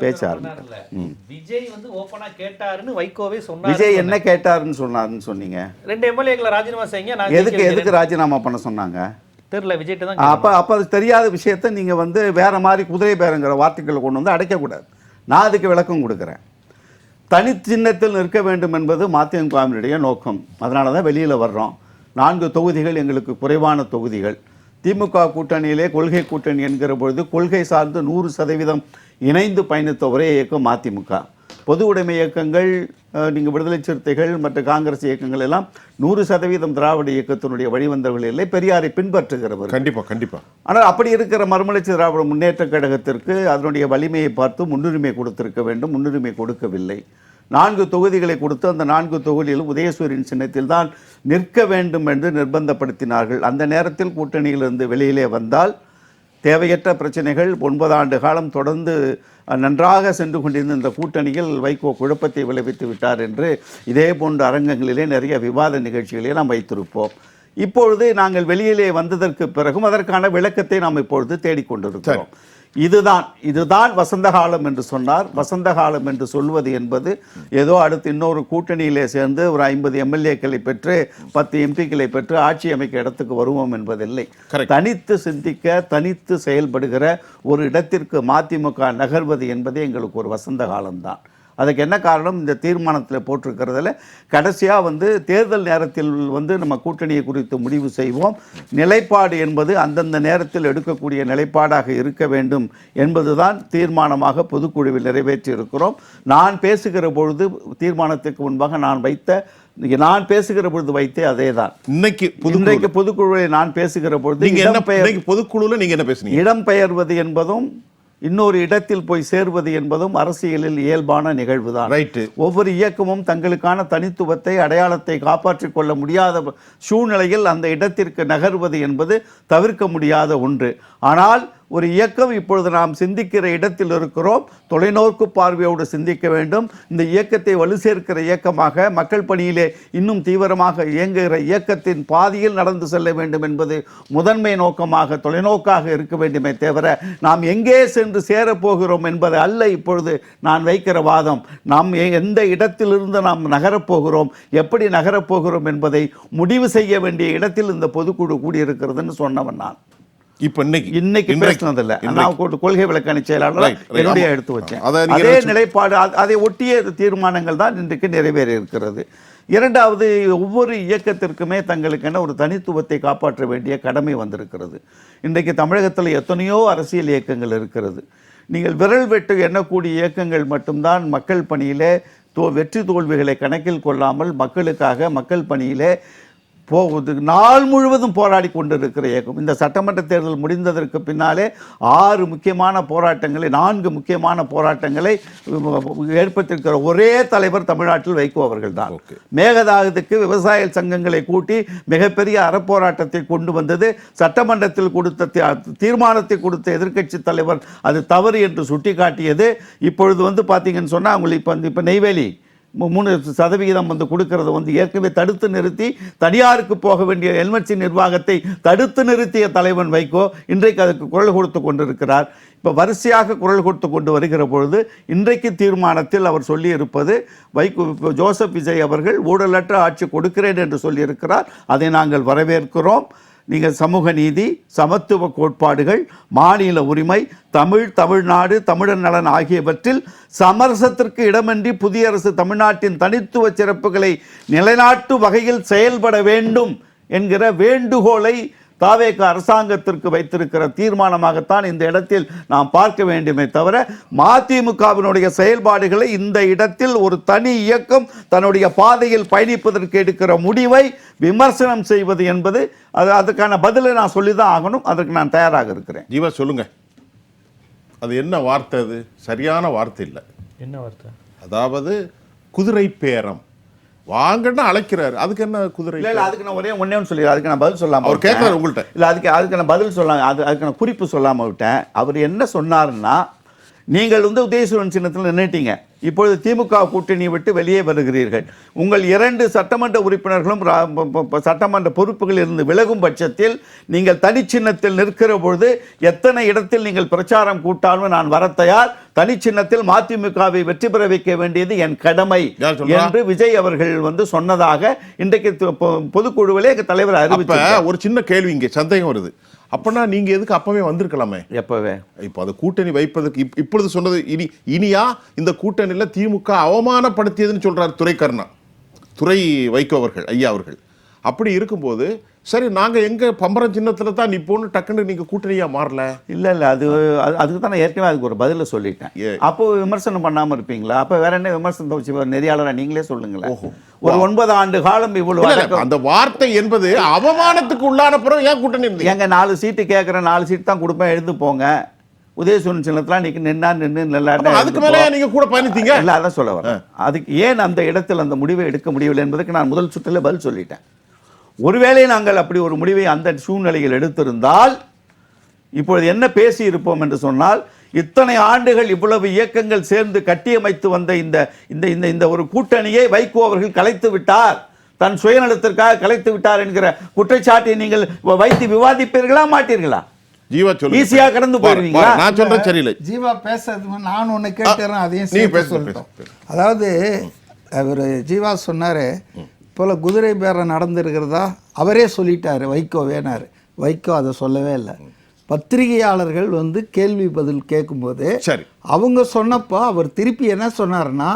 பேச்ச ஆரம்பிக்கிறேன். விஜய் வந்து ஓபனா கேட்டாருன்னு வைகோவே சொன்னார். விஜய் என்ன கேட்டாருன்னு சொன்னாருன்னு சொன்னீங்க? 2 எம்எல்ஏக்களை ராஜினாமா செய்யுங்க. நான் எதுக்கு ராஜினாமா பண்ண சொன்னாங்க? தெரியல, விஜய்ட்ட தான். அப்போ அது தெரியாத விஷயத்தை நீங்கள் வந்து வேற மாதிரி குதிரை பேரங்கிற வார்த்தைகளை கொண்டு வந்து அடைக்கக்கூடாது. நான் அதுக்கு விளக்கம் கொடுக்குறேன். தனிச்சின்னத்தில் நிற்க வேண்டும் என்பது மதிமுகவினுடைய நோக்கம். அதனால தான் வெளியில் வர்றோம். 4 தொகுதிகள் எங்களுக்கு குறைவான தொகுதிகள். திமுக கூட்டணியிலே கொள்கை கூட்டணி என்கிற பொழுது கொள்கை சார்ந்து 100% இணைந்து பயணித்த ஒரே இயக்கம் மதிமுக. பொது உடைமை இயக்கங்கள், நீங்கள் விடுதலை சிறுத்தைகள் மற்ற காங்கிரஸ் இயக்கங்கள் எல்லாம் 100% திராவிட இயக்கத்தினுடைய வழிவந்தவர்கள் இல்லை, பெரியாரை பின்பற்றுகிறவர். கண்டிப்பா. ஆனால் அப்படி இருக்கிற மறுமலர்ச்சி திராவிட முன்னேற்ற கழகத்திற்கு அதனுடைய வலிமையை பார்த்து முன்னுரிமை கொடுத்திருக்க வேண்டும், முன்னுரிமை கொடுக்கவில்லை. 4 தொகுதிகளை கொடுத்து அந்த 4 தொகுதியிலும் உதயசூரியன் சின்னத்தில் தான் நிற்க வேண்டும் என்று நிர்பந்தப்படுத்தினார்கள். அந்த நேரத்தில் கூட்டணியிலிருந்து வெளியிலே வந்தால் தேவையற்ற பிரச்சனைகள் 9 ஆண்டு காலம் தொடர்ந்து நன்றாக சென்று கொண்டிருந்த இந்த கூட்டணியில் வைகோ குழப்பத்தை விளைவித்து விட்டார் என்று இதே போன்ற அரங்கங்களிலே நிறைய விவாத நிகழ்ச்சிகளே நாம் வைத்திருப்போம். இப்பொழுது நாங்கள் வெளியிலே வந்ததற்கு பிறகும் அதற்கான விளக்கத்தை நாம் இப்பொழுது தேடிக்கொண்டிருக்கிறோம். இதுதான் வசந்த காலம் என்று சொன்னார். வசந்த காலம் என்று சொல்வது என்பது ஏதோ அடுத்து இன்னொரு கூட்டணியிலே சேர்ந்து ஒரு 50 எம்எல்ஏக்களை பெற்று 10 எம்பிக்களை பெற்று ஆட்சி அமைக்க இடத்துக்கு வருவோம் என்பதில்லை. தனித்து சிந்திக்க, தனித்து செயல்படுகிற ஒரு இடத்திற்கு மதிமுக நகர்வது என்பதே எங்களுக்கு ஒரு வசந்த காலம்தான். அதுக்கு என்ன காரணம்? இந்த தீர்மானத்தில் போட்டிருக்கிறதுல கடைசியாக வந்து தேர்தல் நேரத்தில் வந்து நம்ம கூட்டணியை குறித்து முடிவு செய்வோம், நிலைப்பாடு என்பது அந்தந்த நேரத்தில் எடுக்கக்கூடிய நிலைப்பாடாக இருக்க வேண்டும் என்பதுதான் தீர்மானமாக பொதுக்குழுவில் நிறைவேற்றி இருக்கிறோம். நான் பேசுகிற பொழுது தீர்மானத்துக்கு முன்பாக நான் பேசுகிற பொழுது வைத்தே அதே தான். இன்னைக்கு பொதுக்குழுவில் நான் பேசுகிற பொழுது பொதுக்குழுவில் நீங்க என்ன பேசுனீங்க? இடம்பெயர்வது என்பதும் இன்னொரு இடத்தில் போய் சேர்வது என்பதும் அரசியலில் இயல்பான நிகழ்வுதான். ஒவ்வொரு இயக்கமும் தங்களுக்கான தனித்துவத்தை, அடையாளத்தை காப்பாற்றிக் கொள்ள முடியாத சூழ்நிலையில் அந்த இடத்திற்கு நகர்வது என்பது தவிர்க்க முடியாத ஒன்று. ஆனால் ஒரு இயக்கம் இப்பொழுது நாம் சிந்திக்கிற இடத்தில் இருக்கிறோம், தொலைநோக்கு பார்வையோடு சிந்திக்க வேண்டும். இந்த இயக்கத்தை வலு சேர்க்கிற இயக்கமாக, மக்கள் பணியிலே இன்னும் தீவிரமாக இயங்குகிற இயக்கத்தின் பாதியில் நடந்து செல்ல வேண்டும் என்பது முதன்மை நோக்கமாக, தொலைநோக்காக இருக்க வேண்டுமே தவிர நாம் எங்கே சென்று சேரப்போகிறோம் என்பது அல்ல. இப்பொழுது நான் வைக்கிற வாதம், நாம் எந்த இடத்திலிருந்து நாம் நகரப்போகிறோம், எப்படி நகரப்போகிறோம் என்பதை முடிவு செய்ய வேண்டிய இடத்தில் இந்த பொதுக்குழு கூடியிருக்கிறதுன்னு சொன்னவன் நான். இப்ப இன்னைக்கு பேசினதில்லை, நான் கொள்கை விளக்கணி செயலாளர் என்னுடைய எடுத்து வச்சேன். அதே நிலைப்பாடு, அதை ஒட்டிய தீர்மானங்கள் தான் இன்றைக்கு நிறைவேற இருக்கிறது. இரண்டாவது, ஒவ்வொரு இயக்கத்திற்குமே தங்களுக்கென ஒரு தனித்துவத்தை காப்பாற்ற வேண்டிய கடமை வந்திருக்கிறது. இன்றைக்கு தமிழகத்தில் எத்தனையோ அரசியல் இயக்கங்கள் இருக்கிறது. நீங்கள் விரல் வெட்டு எண்ணக்கூடிய இயக்கங்கள் மட்டும்தான் மக்கள் பணியிலே வெற்றி தோல்விகளை கணக்கில் கொள்ளாமல் மக்களுக்காக மக்கள் பணியிலே நாள் முழுவதும் போராடி கொண்டிருக்கிற இயக்கம். இந்த சட்டமன்ற தேர்தல் முடிந்ததற்கு பின்னாலே 4 முக்கியமான போராட்டங்களை ஏற்படுத்தியிருக்கிற ஒரே தலைவர் தமிழ்நாட்டில் வைகோ அவர்கள் தான். மேகதாதுக்கு விவசாய சங்கங்களை கூட்டி மிகப்பெரிய அறப்போராட்டத்தை கொண்டு வந்தது. சட்டமன்றத்தில் கொடுத்த தீர்மானத்தை கொடுத்த எதிர்க்கட்சி தலைவர் அது தவறு என்று சுட்டி காட்டியது. இப்பொழுது வந்து பார்த்தீங்கன்னு சொன்னால் அவங்களுக்கு இப்போ நெய்வேலி 3% வந்து கொடுக்கறது வந்து ஏற்கனவே தடுத்து நிறுத்தி தனியாருக்கு போக வேண்டிய எல்எம்சி நிர்வாகத்தை தடுத்து நிறுத்திய தலைவன் வைகோ இன்றைக்கு அதுக்கு குரல் கொடுத்து கொண்டிருக்கிறார். இப்போ வரிசையாக குரல் கொடுத்து கொண்டு வருகிற பொழுது இன்றைக்கு தீர்மானத்தில் அவர் சொல்லியிருப்பது, வைகோ ஜோசப் விஜய் அவர்கள் ஊழலற்ற ஆட்சி கொடுக்கிறேன் என்று சொல்லியிருக்கிறார். அதை நாங்கள் வரவேற்கிறோம். நீங்கள் சமூக நீதி, சமத்துவ கோட்பாடுகள், மாநில உரிமை, தமிழ்நாடு, தமிழர் நலன் ஆகியவற்றில் சமரசத்திற்கு இடமின்றி புதிய அரசு தமிழ்நாட்டின் தனித்துவ சிறப்புகளை நிலைநாட்டும் வகையில் செயல்பட வேண்டும் என்கிற வேண்டுகோளை தாவேக அரசாங்கத்திற்கு வைத்திருக்கிற தீர்மானமாகத்தான் இந்த இடத்தில் நாம் பார்க்க வேண்டுமே தவிர, மதிமுகவினுடைய செயல்பாடுகளை இந்த இடத்தில் ஒரு தனி இயக்கம் தன்னுடைய பாதையில் பயணிப்பதற்கு எடுக்கிற முடிவை விமர்சனம் செய்வது என்பது அதுக்கான பதிலை நான் சொல்லி தான் ஆகணும். அதற்கு நான் தயாராக இருக்கிறேன். ஜீவா சொல்லுங்க, அது என்ன வார்த்தை? அது சரியான வார்த்தை இல்லை. என்ன வார்த்தை? அதாவது குதிரை பேரம் வாங்கன்னா அழைக்கிறாரு, அதுக்கு என்ன குதிரை? இல்ல அதுக்கு நான் ஒண்ணே சொல்லி அதுக்கு நான் பதில் சொல்லாம அவர் கேட்கிறாரு உங்கள்கிட்ட. இல்ல அதுக்கு நான் பதில் சொல்லாம அதுக்கு நான் குறிப்பு சொல்லாம விட்டேன். அவர் என்ன சொன்னாருன்னா, நீங்கள் உதயசூரன் சின்னத்தில் நின்றுட்டீங்க, இப்பொழுது திமுக கூட்டணி விட்டு வெளியே வருகிறீர்கள், உங்கள் 2 சட்டமன்ற உறுப்பினர்களும் சட்டமன்ற பொறுப்புகளில் இருந்து விலகும் பட்சத்தில் நீங்கள் தனிச்சின்னத்தில் நிற்கிற பொழுது எத்தனை இடத்தில் நீங்கள் பிரச்சாரம் கூட்டாலும் நான் வர தயார், தனிச்சின்னத்தில் மதிமுகவை வெற்றி பெற வைக்க வேண்டியது என் கடமை என்று விஜய் அவர்கள் சொன்னதாக இன்றைக்கு பொதுக்குழுவிலே தலைவர் அறிவித்தார். ஒரு சின்ன கேள்வி இங்கே சந்தேகம் வருது. அப்பனா நீங்க எதுக்கு அப்பவே வந்திருக்கலாமே? எப்பவே? இப்போ அது கூட்டணி வைப்பதற்கு இப்பொழுது சொன்னது இனியா இந்த கூட்டணியில திமுக அவமானப்படுத்தியதுன்னு சொல்றாரு துரை வைகோவர்கள் ஐயா அவர்கள். அப்படி இருக்கும்போது சரி நாங்க எங்க பம்பரம் சின்னத்துல தான் நிப்போன்னு டக்குன்னு நீங்க கூட்டணியா மாறல? இல்ல அதுக்கு தான் நான் ஏற்கனவே அதுக்கு ஒரு பதில சொல்லிட்டேன். அப்போ விமர்சனம் பண்ணாம இருப்பீங்களா? அப்ப வேற என்ன விமர்சனம் வச்சு நெறியாளரா நீங்களே சொல்லுங்களேன். ஒரு 9 ஆண்டு காலம் இவ்வளவு அந்த வார்த்தை என்பது அவமானத்துக்கு உள்ளான பிறகு ஏன் கூட்டணி? எங்க 4 சீட்டு கேட்கறேன், 4 சீட்டு தான் கொடுப்பேன், எழுந்து போங்க. உதயசூரன் சின்னத்துல நின்று அதுக்கு மேல நீங்க கூட பயணித்தீங்க. இல்ல அதான் சொல்ல வரேன். அதுக்கு ஏன் அந்த இடத்தில் அந்த முடிவை எடுக்க முடியவில்லை என்பதற்கு நான் முதல் சுற்றில் பதில் சொல்லிட்டேன். ஒருவேளை நாங்கள் அப்படி ஒரு முடிவை அந்த சூழ்நிலையில் எடுத்திருந்தால் இப்பொழுது என்ன பேசி இருப்போம் என்று சொன்னால், இத்தனை ஆண்டுகள் இவ்வளவு இயக்கங்கள் சேர்ந்து கட்டியமைத்து வந்த இந்த ஒரு கூட்டணியை வைகோ அவர்கள் கலைத்து விட்டார், தன் சுயநலத்திற்காக கலைத்து விட்டார் என்கிற குற்றச்சாட்டை நீங்கள் வைத்து விவாதிப்பீர்களா மாட்டீர்களா? ஜீவா சொல்லு. ஈஸியா கடந்து போயிருவீங்களா? நான் சொல்றேன் சரியில்லை. ஜீவா பேசுறது நான் ஒன்று கேட்டுறேன், அதையும் சொல்லிட்டோம். அதாவது அவர் ஜீவா சொன்னாரு போல குதிரை பேரம் நடந்திருக்கிறதா அவரே சொல்லிட்டாரு, வைகோ வேணாரு. வைகோ அதை சொல்லவே இல்லை. பத்திரிகையாளர்கள் கேள்வி பதில் கேட்கும்போது அவங்க சொன்னப்போ அவர் திருப்பி என்ன சொன்னார்னா,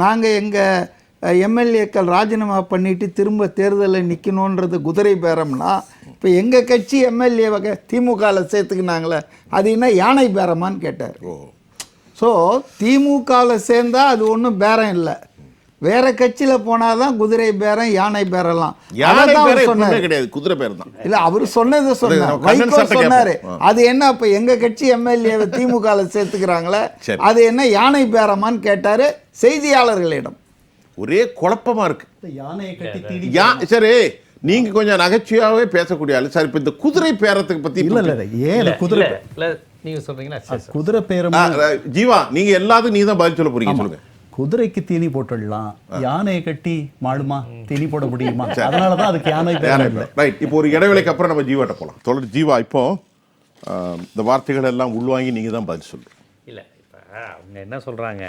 நாங்கள் எங்கள் எம்எல்ஏக்கள் ராஜினாமா பண்ணிட்டு திரும்ப தேர்தலில் நிற்கணுன்றது குதிரை பேரம்னா, இப்போ எங்கள் கட்சி எம்எல்ஏ திமுகவில் சேர்த்துக்கினாங்களே அது என்ன யானை பேரமான்னு கேட்டார். ஸோ திமுகவில் சேர்ந்தா அது ஒன்றும் பேரம் இல்லை, வேற கட்சியில போனாதான் குதிரை பேரம் யானை பேரலாம். குதிரை பேரம் தான் இல்ல அவர் சொன்னதை சொன்னாரு. அது என்ன இப்ப எங்க கட்சி எம்எல்ஏ திமுக சேர்த்துக்கிறாங்களே அது என்ன யானை பேரமான்னு கேட்டாரு செய்தியாளர்களிடம். ஒரே குழப்பமா இருக்கு. யானையை கட்டி சரி நீங்க கொஞ்சம் நகைச்சுவையாவே பேசக்கூடிய ஆளு. சார் இப்ப இந்த குதிரை பேரத்துக்கு பத்தி ஏன் குதிரை நீங்க சொல்றீங்களா? குதிரை பேரம் ஜீவா நீங்க எல்லாத்துக்கும் நீ தான் பதில் சொல்ல போறீங்க. சொல்லுங்க. குதிரைக்கு தீனி போட்டுடலாம், யானையை கட்டி மாடுமா தீனி போட முடியுமா? அதனாலதான் அதுக்கு யானை பேரம். ரைட். இப்போ ஒரு இடைவேளைக்கு அப்புறம் நம்ம ஜீவாட்ட போலாம். தொடர் ஜீவா, இப்போ இந்த வார்த்தைகள் எல்லாம் உள்வாங்கி நீங்க தான் பதில் சொல்லுங்க. இல்லை இப்போ அவங்க என்ன சொல்றாங்க,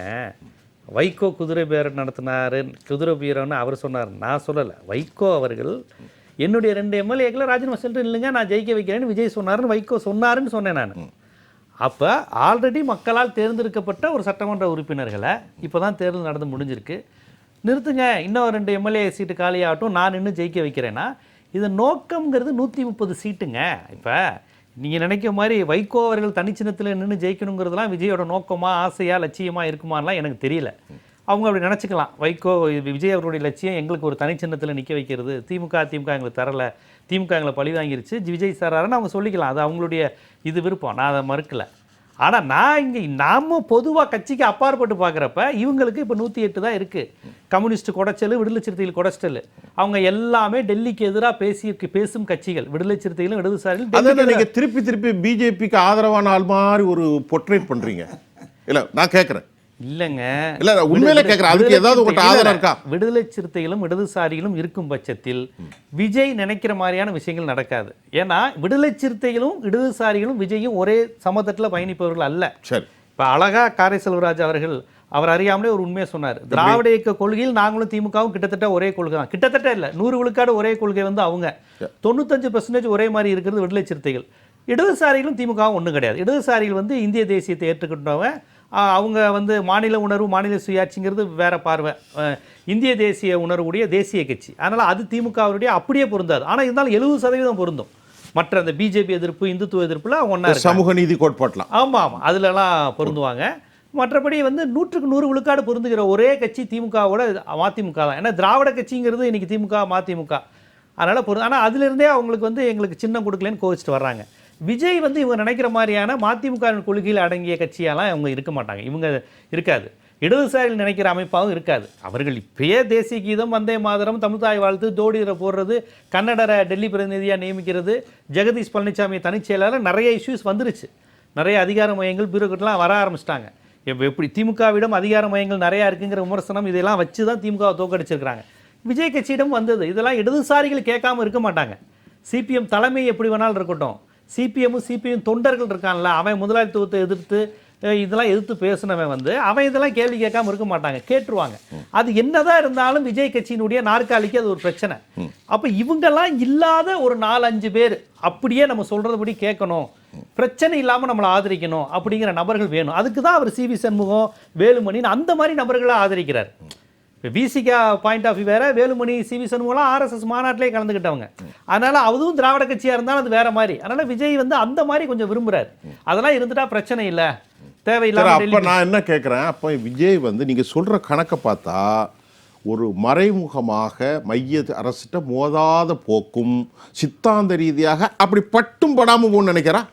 வைகோ குதிரை பேரம் நடத்தினாரு, குதிரை பேரம்னு அவர் சொன்னார், நான் சொல்லலை. வைகோ அவர்கள் என்னுடைய 2 எம்எல்ஏக்களை ராஜினாமா சொல்லிட்டு இல்லைங்க நான் ஜெயிக்க வைக்கிறேன்னு விஜய் சொன்னாருன்னு வைகோ சொன்னாருன்னு சொன்னேன் நான். அப்போ ஆல்ரெடி மக்களால் தேர்ந்தெடுக்கப்பட்ட ஒரு சட்டமன்ற உறுப்பினர்களை இப்போ தான் தேர்தல் நடந்து முடிஞ்சிருக்கு, நிறுத்துங்க, இன்னும் 2 எம்எல்ஏ சீட்டு காலியாகட்டும், நான் இன்னும் ஜெயிக்க வைக்கிறேன்னா இது நோக்கம்ங்கிறது 130 சீட்டுங்க. இப்போ நீங்கள் நினைக்கிற மாதிரி வைகோ அவர்கள் தனிச்சின்னத்தில் நின்று ஜெயிக்கணுங்கிறதுலாம் விஜயோட நோக்கமாக ஆசையாக லட்சியமாக இருக்குமாலாம் எனக்கு தெரியல. அவங்க அப்படி நினச்சிக்கலாம், வைகோ விஜய் அவருடைய லட்சியம் எங்களுக்கு ஒரு தனிச்சின்னத்தில் நிற்க வைக்கிறது, திமுக எங்களுக்கு தரலை, திமுக எங்களை பழி வாங்கிருச்சு, விஜய் சாராருன்னு அவங்க சொல்லிக்கலாம், அது அவங்களுடைய விருப்பம், நான் அதை மறுக்கலை. ஆனால் நான் இங்கே நாம பொதுவாக கட்சிக்கு அப்பாற்பட்டு பார்க்குறப்ப இவங்களுக்கு இப்போ 108 தான் இருக்குது. கம்யூனிஸ்ட் குடைச்சல், விடுதலை சிறுத்தைகள் குடைச்சல், அவங்க எல்லாமே டெல்லிக்கு எதிராக பேசும் கட்சிகள், விடுதலை சிறுத்தைகளும் இடதுசாரிகளும். நீங்கள் திருப்பி பிஜேபிக்கு ஆதரவான ஆள் மாதிரி ஒரு பொர்ட்ரேட் பண்ணுறீங்க. இல்லை நான் கேட்குறேன். இல்லைங்க, இல்லை உண்மையிலே கேட்குறேன், அதுக்கு ஏதாவது உங்கள்கிட்ட ஆதரவு இருக்கா? விடுதலை சிறுத்தைகளும் இடதுசாரிகளும் இருக்கும் பட்சத்தில் விஜய் நினைக்கிற மாதிரியான விஷயங்கள் நடக்காது. ஏன்னா விடுதலை சிறுத்தைகளும் இடதுசாரிகளும் விஜயும் ஒரே சமதட்டில் பயணிப்பவர்கள் அல்ல. சரி. இப்போ அழகா காரை செல்வராஜ் அவர்கள் அவர் அறியாமலே ஒரு உண்மையை சொன்னார். திராவிட இயக்க கொள்கையில் நாங்களும் திமுகவும் கிட்டத்தட்ட ஒரே கொள்கை தான். கிட்டத்தட்ட இல்லை, 100 விழுக்காடு ஒரே கொள்கை வந்து அவங்க, 95% ஒரே மாதிரி இருக்கிறது விடுதலை சிறுத்தைகள். இடதுசாரிகளும் திமுகவும் ஒன்றும் கிடையாது. இடதுசாரிகள் வந்து இந்திய தேசியத்தை ஏற்றுக்கிட்டவங்க, அவங்க வந்து மாநில உணர்வு மாநில சுயாட்சிங்கிறது வேற பார்வை, இந்திய தேசிய உணர்வுடைய தேசிய கட்சி. அதனால் அது திமுகவுடைய அப்படியே பொருந்தாது. ஆனால் இருந்தாலும் 70% பொருந்தும். மற்ற அந்த பிஜேபி எதிர்ப்பு இந்துத்துவ எதிர்ப்புல ஒன்றா சமூக நீதி கோட்பாட்டலாம். ஆமாம், அதுலலாம் பொருந்துவாங்க. மற்றபடி வந்து 100க்கு 100 விழுக்காடு பொருந்துகிற ஒரே கட்சி திமுகவோட மதிமுக தான். ஏன்னா திராவிட கட்சிங்கிறது இன்னைக்கு திமுக மதிமுக, அதனால் ஆனால் அதிலிருந்தே அவங்களுக்கு வந்து எங்களுக்கு சின்னம் கொடுக்கலன்னு கோவிச்சிட்டு வர்றாங்க. விஜய் வந்து இவங்க நினைக்கிற மாதிரியான மதிமுகவின் கொள்கையில் அடங்கிய கட்சியெல்லாம் அவங்க இருக்க மாட்டாங்க. இவங்க இருக்காது. இடதுசாரிகள் நினைக்கிற அமைப்பாகவும் இருக்காது. அவர்கள் இப்பயே தேசிய கீதம், வந்தே மாதரம், தமிழ்தாய் வாழ்த்து, ஜோடியரை போடுறது, கன்னடரை டெல்லி பிரதிநிதியாக நியமிக்கிறது, ஜெகதீஷ் பழனிசாமி தனிச்செயலாளர், நிறைய இஷ்யூஸ் வந்துருச்சு. நிறைய அதிகார மையங்கள் பியூரோக்ராட்லாம் வர ஆரம்பிச்சிட்டாங்க. எப்படி திமுகவிடம் அதிகார மையங்கள் நிறையா இருக்குங்கிற விமர்சனம் இதெல்லாம் வச்சு தான் திமுகவை தோக்கடிச்சிருக்கிறாங்க. விஜய் கட்சியிடம் வந்தது. இதெல்லாம் இடதுசாரிகள் கேட்காம இருக்க மாட்டாங்க. சிபிஎம் தலைமை எப்படி வேணாலும் இருக்கட்டும், சிபிஎம் தொண்டர்கள் இருக்கான்ல, அவன் முதலாளித்துவத்தை எதிர்த்து இதெல்லாம் எதிர்த்து பேசினவன் வந்து அவன் இதெல்லாம் கேள்வி கேட்காம இருக்க மாட்டாங்க, கேட்டுருவாங்க. அது என்னதான் இருந்தாலும் விஜய் கட்சியினுடைய நாற்காலிக்கு அது ஒரு பிரச்சனை. அப்போ இவங்கெல்லாம் இல்லாத ஒரு 4-5 பேர் அப்படியே நம்ம சொல்கிறபடி கேட்கணும், பிரச்சனை இல்லாமல் நம்மளை ஆதரிக்கணும் அப்படிங்கிற நபர்கள் வேணும். அதுக்கு தான் அவர் சிவி சண்முகம், வேலுமணின்னு அந்த மாதிரி நபர்களை ஆதரிக்கிறார். இப்போ விசிகா பாயிண்ட் ஆஃப் வியூ வேறு, வேலுமணி சிவி சண்முகம்லாம் ஆர்எஸ்எஸ் மாநாட்டிலே கலந்துக்கிட்டவங்க. அதனால் அதுவும் திராவிட கட்சியாக இருந்தாலும் அது வேற மாதிரி. அதனால் விஜய் வந்து அந்த மாதிரி கொஞ்சம் விரும்புகிறார். அதெல்லாம் இருந்துட்டா பிரச்சனை இல்லை, தேவையில்லாம. அப்போ நான் என்ன கேட்குறேன், அப்போ விஜய் வந்து நீங்கள் சொல்கிற கணக்கை பார்த்தா ஒரு மறைமுகமாக மைய அரசிட்ட மோதாத போக்கும், சித்தாந்த ரீதியாக அப்படி பட்டும் படாமல் போன்னு நினைக்கிறா.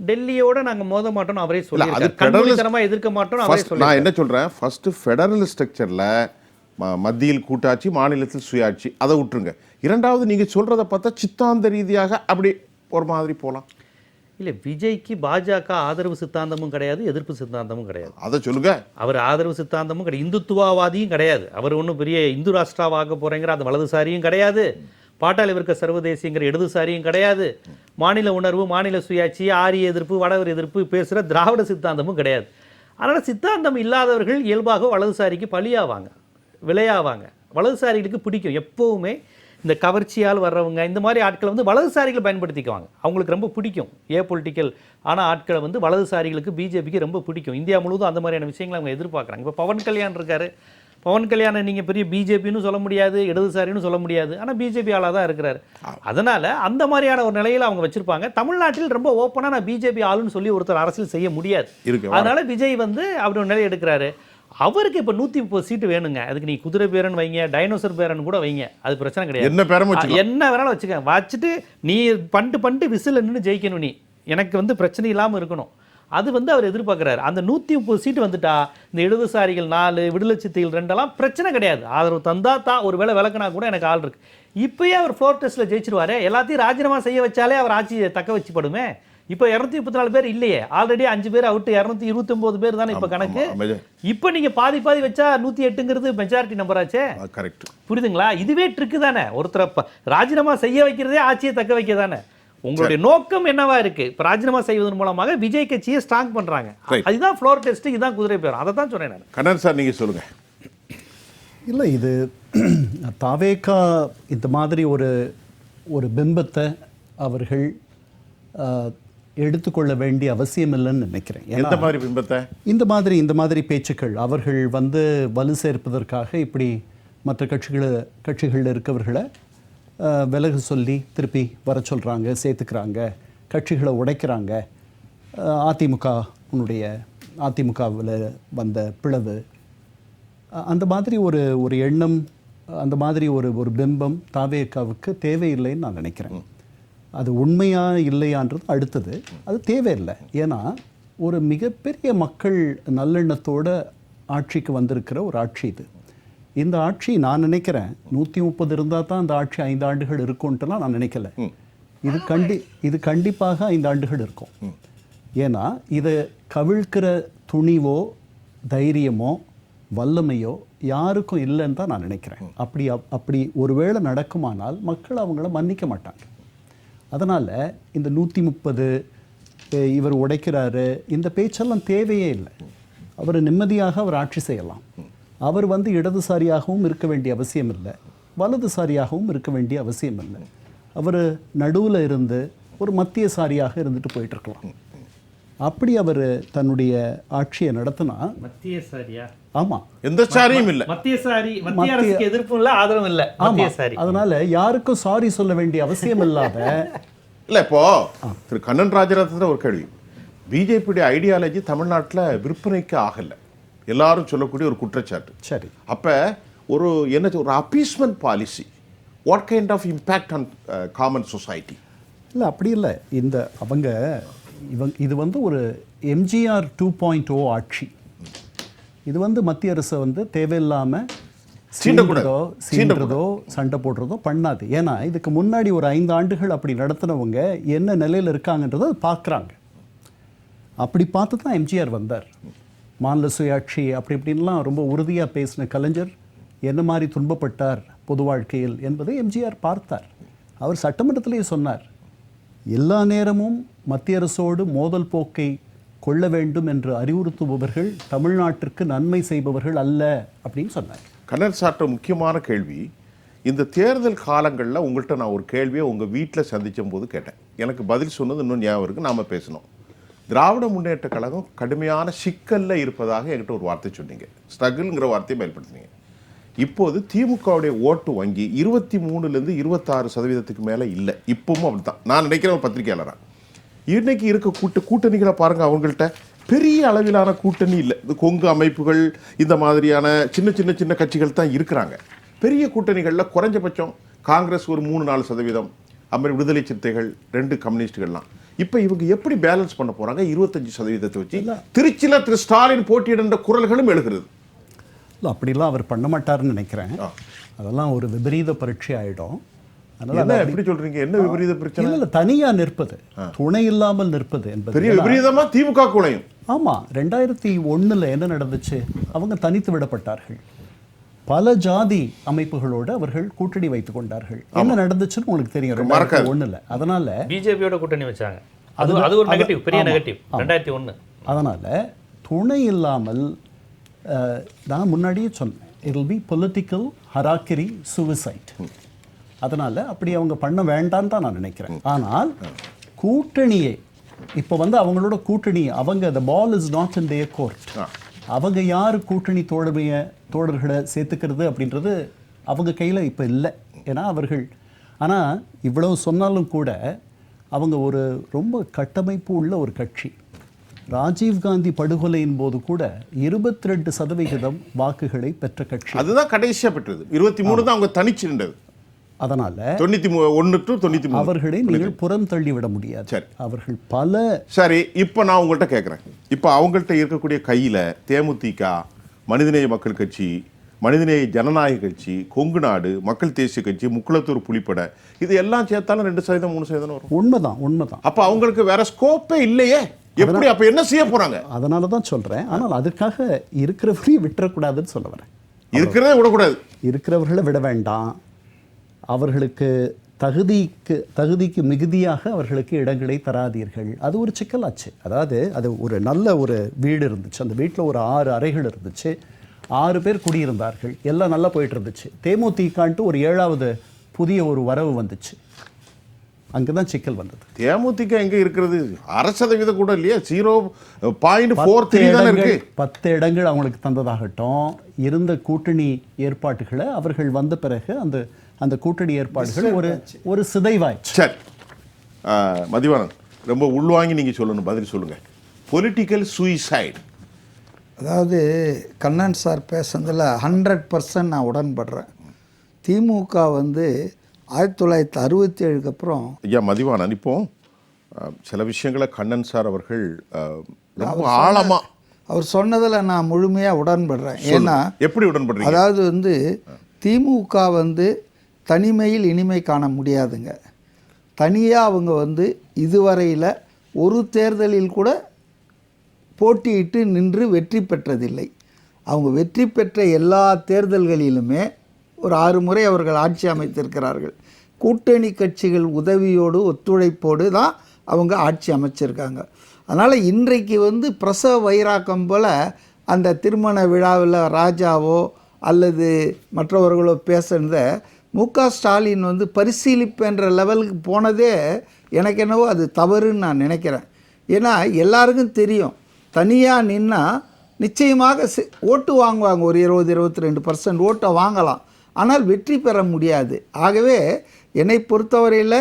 டெல்லியோட நாங்கள் மோத மாட்டோம்னு அவரே சொல்லி எதிர்க்க மாட்டோம். நான் என்ன சொல்கிறேன், ஃபர்ஸ்ட் ஃபெடரல் ஸ்ட்ரக்சரில் மத்தியில் கூட்டாட்சி, மாநிலத்தில் சுயாட்சி, அதை விட்டுருங்க. இரண்டாவது நீங்கள் சொல்கிறத பார்த்தா சித்தாந்த ரீதியாக அப்படி ஒரு மாதிரி போகலாம். இல்லை, விஜய்க்கு பாஜக ஆதரவு சித்தாந்தமும் கிடையாது, எதிர்ப்பு சித்தாந்தமும் கிடையாது. அதை சொல்லுங்க. அவர் ஆதரவு சித்தாந்தமும் கிடையாது, இந்துத்துவவாதியும் கிடையாது. அவர் ஒன்றும் பெரிய இந்து ராஷ்டிராவாக போகிறேங்கிற அந்த வலதுசாரியும் கிடையாது, பாட்டாளி வர்க்க சர்வதேசிங்கிற இடதுசாரியும் கிடையாது, மாநில உணர்வு மாநில சுயாட்சி ஆரிய எதிர்ப்பு வடவர் எதிர்ப்பு பேசுகிற திராவிட சித்தாந்தமும் கிடையாது. அதனால் சித்தாந்தம் இல்லாதவர்கள் இயல்பாக வலதுசாரிக்கு பலியாவாங்க, விளையாவாங்க. வலதுசாரிகளுக்கு பிடிக்கும் எப்போவுமே இந்த கவர்ச்சியால் வர்றவங்க, இந்த மாதிரி ஆட்களை வந்து வலதுசாரிகளை பயன்படுத்திக்குவாங்க. அவங்களுக்கு ரொம்ப பிடிக்கும் பொலிட்டிக்கல் ஆனால் ஆட்களை வந்து வலதுசாரிகளுக்கு பிஜேபிக்கு ரொம்ப பிடிக்கும். இந்தியா முழுவதும் அந்த மாதிரியான விஷயங்களை அவங்க எதிர்பார்க்குறாங்க. இப்போ பவன் கல்யாண் இருக்காரு, பவன் கல்யாணை நீங்கள் பெரிய பிஜேபின்னு சொல்ல முடியாது, இடதுசாரின்னு சொல்ல முடியாது, ஆனால் பிஜேபி ஆளாக தான் இருக்கிறாரு. அதனால் அந்த மாதிரியான ஒரு நிலையில் அவங்க வச்சுருப்பாங்க. தமிழ்நாட்டில் ரொம்ப ஓப்பனாக நான் பிஜேபி ஆளுன்னு சொல்லி ஒருத்தர் அரசியல் செய்ய முடியாது. அதனால் விஜய் வந்து அப்படி ஒரு நிலை எடுக்கிறாரு. அவருக்கு இப்போ 130 சீட்டு வேணுங்க. அதுக்கு நீ குதிரை பேரன் வைங்க, டைனோசர் பேரன் கூட வைங்க, அது பிரச்சனை கிடையாது. என்ன வேணாலும் வச்சுக்க, வச்சுட்டு நீ பண்ணிட்டு விசில் நின்று ஜெயிக்கணும், நீ எனக்கு வந்து பிரச்சனை இல்லாமல் இருக்கணும். அது வந்து அவர் எதிர்பார்க்குறாரு. அந்த 130 சீட்டு வந்துட்டா இந்த இடதுசாரிகள் 4, விடுதலை சிறுத்தைகள் 2 பிரச்சனை கிடையாது. ஆதரவு தந்தா தான், ஒரு வேளை விளக்குனா கூட எனக்கு ஆள் இருக்கு. இப்பயே அவர் 4 டெஸ்ட்டில் ஜெயிச்சிருவாரு. எல்லாத்தையும் ராஜினாமா செய்ய வச்சாலே அவர் ஆட்சியை தக்க வச்சுப்படுமே. இப்போ 234 பேர் இல்லையே, ஆல்ரெடி 5 பேர் அவுட்டு, 229 பேர் தானே இப்போ கணக்கு. இப்போ நீங்கள் பாதி வச்சா 108ங்கிறது மெஜாரிட்டி நம்பராச்சே. கரெக்ட், புரியுதுங்களா? இதுவே ட்ரிக்கு தானே. ஒருத்தரை ராஜினாமா செய்ய வைக்கிறதே ஆட்சியை தக்க வைக்க தானே. உங்களுடைய நோக்கம் என்னவா இருக்கு? இப்போ ராஜினாமா செய்வதன் மூலமாக விஜய் கட்சியை ஸ்ட்ராங் பண்றாங்க. அதுதான் ஃப்ளோர் டெஸ்ட், இதுதான் குதிரை பேரம். அதை தான் சொன்னேன் நான். கண்ணன் சார், நீங்க சொல்லுங்க. இல்லை, இது தாவேகா இந்த மாதிரி ஒரு பிம்பத்தை அவர்கள் எடுத்துக்கொள்ள வேண்டிய அவசியம் இல்லைன்னு நினைக்கிறேன். எந்த மாதிரி பிம்பத்தை? இந்த மாதிரி பேச்சுக்கள் அவர்கள் வந்து வலு சேர்ப்பதற்காக இப்படி மற்ற கட்சிகளில் இருக்கவர்களை விலகு சொல்லி திருப்பி வர சொல்கிறாங்க, சேர்த்துக்கிறாங்க, கட்சிகளை உடைக்கிறாங்க. அதிமுகவில் வந்த பிளவு, அந்த மாதிரி ஒரு எண்ணம், அந்த மாதிரி ஒரு பிம்பம் தாவேகாவுக்கு தேவையில்லைன்னு நான் நினைக்கிறேன். அது உண்மையா இல்லையான்றது அடுத்தது, அது தேவையில்லை. ஏன்னா ஒரு மிகப்பெரிய மக்கள் நல்லெண்ணத்தோட ஆட்சிக்கு வந்திருக்கிற ஒரு ஆட்சி இது. இந்த ஆட்சி நான் நினைக்கிறேன் 130 இருந்தால் தான் இந்த ஆட்சி 5 ஆண்டுகள் இருக்கும்ட்டுலாம் நான் நினைக்கல. இது கண்டிப்பாக 5 ஆண்டுகள் இருக்கும். ஏன்னா இதை கவிழ்க்கிற துணிவோ தைரியமோ வல்லமையோ யாருக்கும் இல்லைன்னு தான் நான் நினைக்கிறேன். அப்படி ஒருவேளை நடக்குமானால் மக்கள் அவங்கள மன்னிக்க மாட்டாங்க. அதனால் இந்த 130 இவர் உடைக்கிறாரு இந்த பேச்செல்லாம் தேவையே இல்லை. அவர் நிம்மதியாக அவர் ஆட்சி செய்யலாம். அவர் வந்து இடதுசாரியாகவும் இருக்க வேண்டிய அவசியம் இல்லை, வலதுசாரியாகவும் இருக்க வேண்டிய அவசியம் இல்லை. அவர் நடுவில் இருந்து ஒரு மத்தியசாரியாக இருந்துட்டு போயிட்டு இருக்கலாம். அப்படி அவர் தன்னுடைய ஆட்சியை நடத்தினா மத்தியசாரியா? ஆமாம், எந்த சாரியும் இல்லை. மத்திய அரசுக்கு எதிர்ப்பும் இல்லை, ஆதரவும் இல்லை. மத்தியசாரி. அதனால யாருக்கும் சாரி சொல்ல வேண்டிய அவசியம் இல்லாத இல்லை. இப்போ திரு கண்ணன் ராஜரத்னத்தில் ஒரு கேள்வி. பிஜேபியுடைய ஐடியாலஜி தமிழ்நாட்டில் விற்பனைக்கு ஆகலை, எல்லாரும் சொல்லக்கூடிய ஒரு குற்றச்சாட்டு. சரி, அப்போ ஒரு ஒரு appeasement policy, what kind of impact on common society? இல்லை அப்படி இல்லை. இது வந்து ஒரு எம்ஜிஆர் 2.0 ஆட்சி. இது வந்து மத்திய அரசை வந்து தேவையில்லாமல் சீன்றதோ சண்டை போடுறதோ பண்ணாது. ஏன்னா இதுக்கு முன்னாடி ஒரு 5 ஆண்டுகள் அப்படி நடத்தினவங்க என்ன நிலையில் இருக்காங்கன்றதை பார்க்குறாங்க. அப்படி பார்த்து தான் எம்ஜிஆர் வந்தார். மாநில சுயாட்சி அப்படி இப்படின்லாம் ரொம்ப உறுதியாக பேசின கலைஞர் என்ன மாதிரி துன்பப்பட்டார் பொது வாழ்க்கையில் என்பதை எம்ஜிஆர் பார்த்தார். அவர் சட்டமன்றத்திலேயே சொன்னார், எல்லா நேரமும் மத்திய அரசோடு மோதல் போக்கை கொள்ள வேண்டும் என்று அறிவுறுத்துபவர்கள் தமிழ்நாட்டிற்கு நன்மை செய்பவர்கள் அல்ல அப்படின்னு சொன்னார். கண்ணன் சார்ட்ட முக்கியமான கேள்வி, இந்த தேர்தல் காலங்களில் உங்கள்கிட்ட நான் ஒரு கேள்வியை உங்கள் வீட்டில் சந்தித்த போது கேட்டேன். எனக்கு பதில் சொன்னது இன்னும் ஞாபகம் இருக்குது, நாம் பேசணும். திராவிட முன்னேற்ற கழகம் கடுமையான சிக்கலில் இருப்பதாக என்கிட்ட ஒரு வார்த்தை சொன்னீங்க, ஸ்ட்ரகிள்ங்கிற வார்த்தையை பயன்படுத்தினீங்க. இப்போது திமுகவுடைய ஓட்டு வங்கி 23லேருந்து 26% மேலே இல்லை. இப்பவும் அப்படி தான் நான் நினைக்கிறேன். ஒரு பத்திரிகையாளராக இன்னைக்கு இருக்க கூட்டணிகளை பாருங்கள், அவங்கள்ட்ட பெரிய அளவிலான கூட்டணி இல்லை. இந்த கொங்கு அமைப்புகள் இந்த மாதிரியான சின்ன கட்சிகள் தான் இருக்கிறாங்க. பெரிய கூட்டணிகளில் குறைஞ்சபட்சம் காங்கிரஸ் ஒரு 3-4%, அப்புறம் விடுதலை சிறுத்தைகள் 2 கம்யூனிஸ்டுகள்லாம். இப்போ இவங்க எப்படி பேலன்ஸ் பண்ண போகிறாங்க? 25% வச்சு திருச்சியில் திரு ஸ்டாலின் போட்டியிடுன்ற குரல்களும் எழுகிறது. இல்லை அப்படிலாம் அவர் பண்ண மாட்டார்னு நினைக்கிறேன். அதெல்லாம் ஒரு விபரீத பரீட்சை ஆகிடும். அதனால எப்படி சொல்றீங்க? என்ன விபரீத பிரச்சனை? இல்லை, தனியாக நிற்பது, துணை இல்லாமல் நிற்பது என்பது பெரிய விபரீதமா திமுக குலையும். ஆமாம், 2001 என்ன நடந்துச்சு? அவங்க தனித்து விடப்பட்டார்கள். பல ஜாதி அமைப்புகளோடு அவர்கள் கூட்டணி வைத்துக் கொண்டார்கள். என்ன நடந்துச்சுன்னு உங்களுக்கு தெரியும் 2001. அதனால பிஜேபியோட கூட்டணி வச்சாங்க. அது ஒரு நெகட்டிவ், பெரிய நெகட்டிவ் 2001. அதனால துணை இல்லாமல் நான் முன்னாடியே சொன்னேன், it will be political harakiri suicide. அதனால் அப்படி அவங்க பண்ண வேண்டான்னு தான் நான் நினைக்கிறேன். ஆனால் கூட்டணியை இப்போ வந்து அவங்களோட கூட்டணி, அவங்க the ball is not in their court. அவங்க யார் கூட்டணி தோழர்களை சேர்த்துக்கிறது அப்படின்றது அவங்க கையில் இப்போ இல்லை. ஏன்னா அவர்கள், ஆனால் இவ்வளவு சொன்னாலும் கூட அவங்க ஒரு ரொம்ப கட்டமைப்பு உள்ள ஒரு கட்சி. ராஜீவ்காந்தி படுகொலையின் போது கூட 22% வாக்குகளை பெற்ற கட்சி. அதுதான் கடைசியாக பெற்றது. 23 தான் அவங்க தனிச்சு நின்றது. அதனால 91 to 93 அவர்களை நீங்கள் புறம் தள்ளி விட முடியாது. சரி, அவர்கள் பல. சரி, இப்போ நான் உங்கள்கிட்ட கேட்குறேன். இப்போ அவங்கள்ட்ட இருக்கக்கூடிய கையில் தேமுதிக, மனிதநேய மக்கள் கட்சி, மனிதநேய ஜனநாயக கட்சி, கொங்கு நாடு மக்கள் தேசிய கட்சி, முக்குளத்தூர் புலிப்படை, இது எல்லாம் சேர்த்தாலும் 2% 3% வரும். உண்மைதான். அப்போ அவங்களுக்கு வேற ஸ்கோப்பே இல்லையே. எப்படி அப்போ என்ன செய்ய போறாங்க? அதனால தான் சொல்றேன். ஆனால் அதுக்காக இருக்கிறவரையும் விட்டுறக்கூடாதுன்னு சொல்ல வரேன். இருக்கிறதே விடக்கூடாது. இருக்கிறவர்களை விட வேண்டாம். அவர்களுக்கு தகுதிக்கு மிகுதியாக அவர்களுக்கு இடங்களை தராதீர்கள். அது ஒரு சிக்கலாச்சு. அதாவது அது ஒரு நல்ல ஒரு வீடு இருந்துச்சு, அந்த வீட்டில் ஒரு 6 அறைகள் இருந்துச்சு, 6 பேர் குடியிருந்தார்கள், எல்லாம் நல்லா போயிட்டு இருந்துச்சு. தேமுதிகன்ட்டு ஒரு 7வது புதிய ஒரு வரவு வந்துச்சு, அங்கே தான் சிக்கல் வந்தது. தேமுதிக எங்கே இருக்கிறது? 1% கூட இல்லையா? 0.43 தான் இருக்கு. 10 இடங்கள் அவங்களுக்கு தந்ததாகட்டும், இருந்த கூட்டணி ஏற்பாட்டுகளை அவர்கள் வந்த பிறகு அந்த கூட்டணி ஏற்பாடுகள் ஒரு சிதைவாயிடுச்சு. சரி, மதிவாணன் ரொம்ப உள்வாங்கி நீங்கள் சொல்லணும், பதில் சொல்லுங்கள். Political suicide. அதாவது கண்ணன் சார் பேசுனதில் 100% நான் உடன்படுறேன். திமுக வந்து 1967க்கு அப்புறம் ஐயா மதிவாணன், இப்போ சில விஷயங்களை கண்ணன் சார் அவர்கள் ரொம்ப ஆழமாக அவர் சொன்னதில் நான் முழுமையாக உடன்படுறேன். ஏன்னா எப்படி உடன்படுறீங்க? அதாவது வந்து திமுக வந்து தனிமையில் இனிமை காண முடியாதுங்க. தனியாக அவங்க வந்து இதுவரையில் ஒரு தேர்தலில் கூட போட்டியிட்டு நின்று வெற்றி பெற்றதில்லை. அவங்க வெற்றி பெற்ற எல்லா தேர்தல்களிலுமே ஒரு 6 முறை அவர்கள் ஆட்சி அமைத்திருக்கிறார்கள். கூட்டணி கட்சிகள் உதவியோடு ஒத்துழைப்போடு தான் அவங்க ஆட்சி அமைச்சிருக்காங்க. அதனால் இன்றைக்கு வந்து பிரசவ வைராக்கம் போல் அந்த திருமண விழாவில் ராஜாவோ அல்லது மற்றவர்களோ பேசுனத மு.க. ஸ்டாலின் வந்து பரிசீலிப்புன்ற லெவலுக்கு போனதே எனக்கு என்னவோ அது தவறுன்னு நான் நினைக்கிறேன். ஏன்னா எல்லாருக்கும் தெரியும், தனியாக நின்னா நிச்சயமாக ஓட்டு வாங்குவாங்க, ஒரு 20-22% ஓட்டை வாங்கலாம், ஆனால் வெற்றி பெற முடியாது. ஆகவே என்னை பொறுத்தவரையில்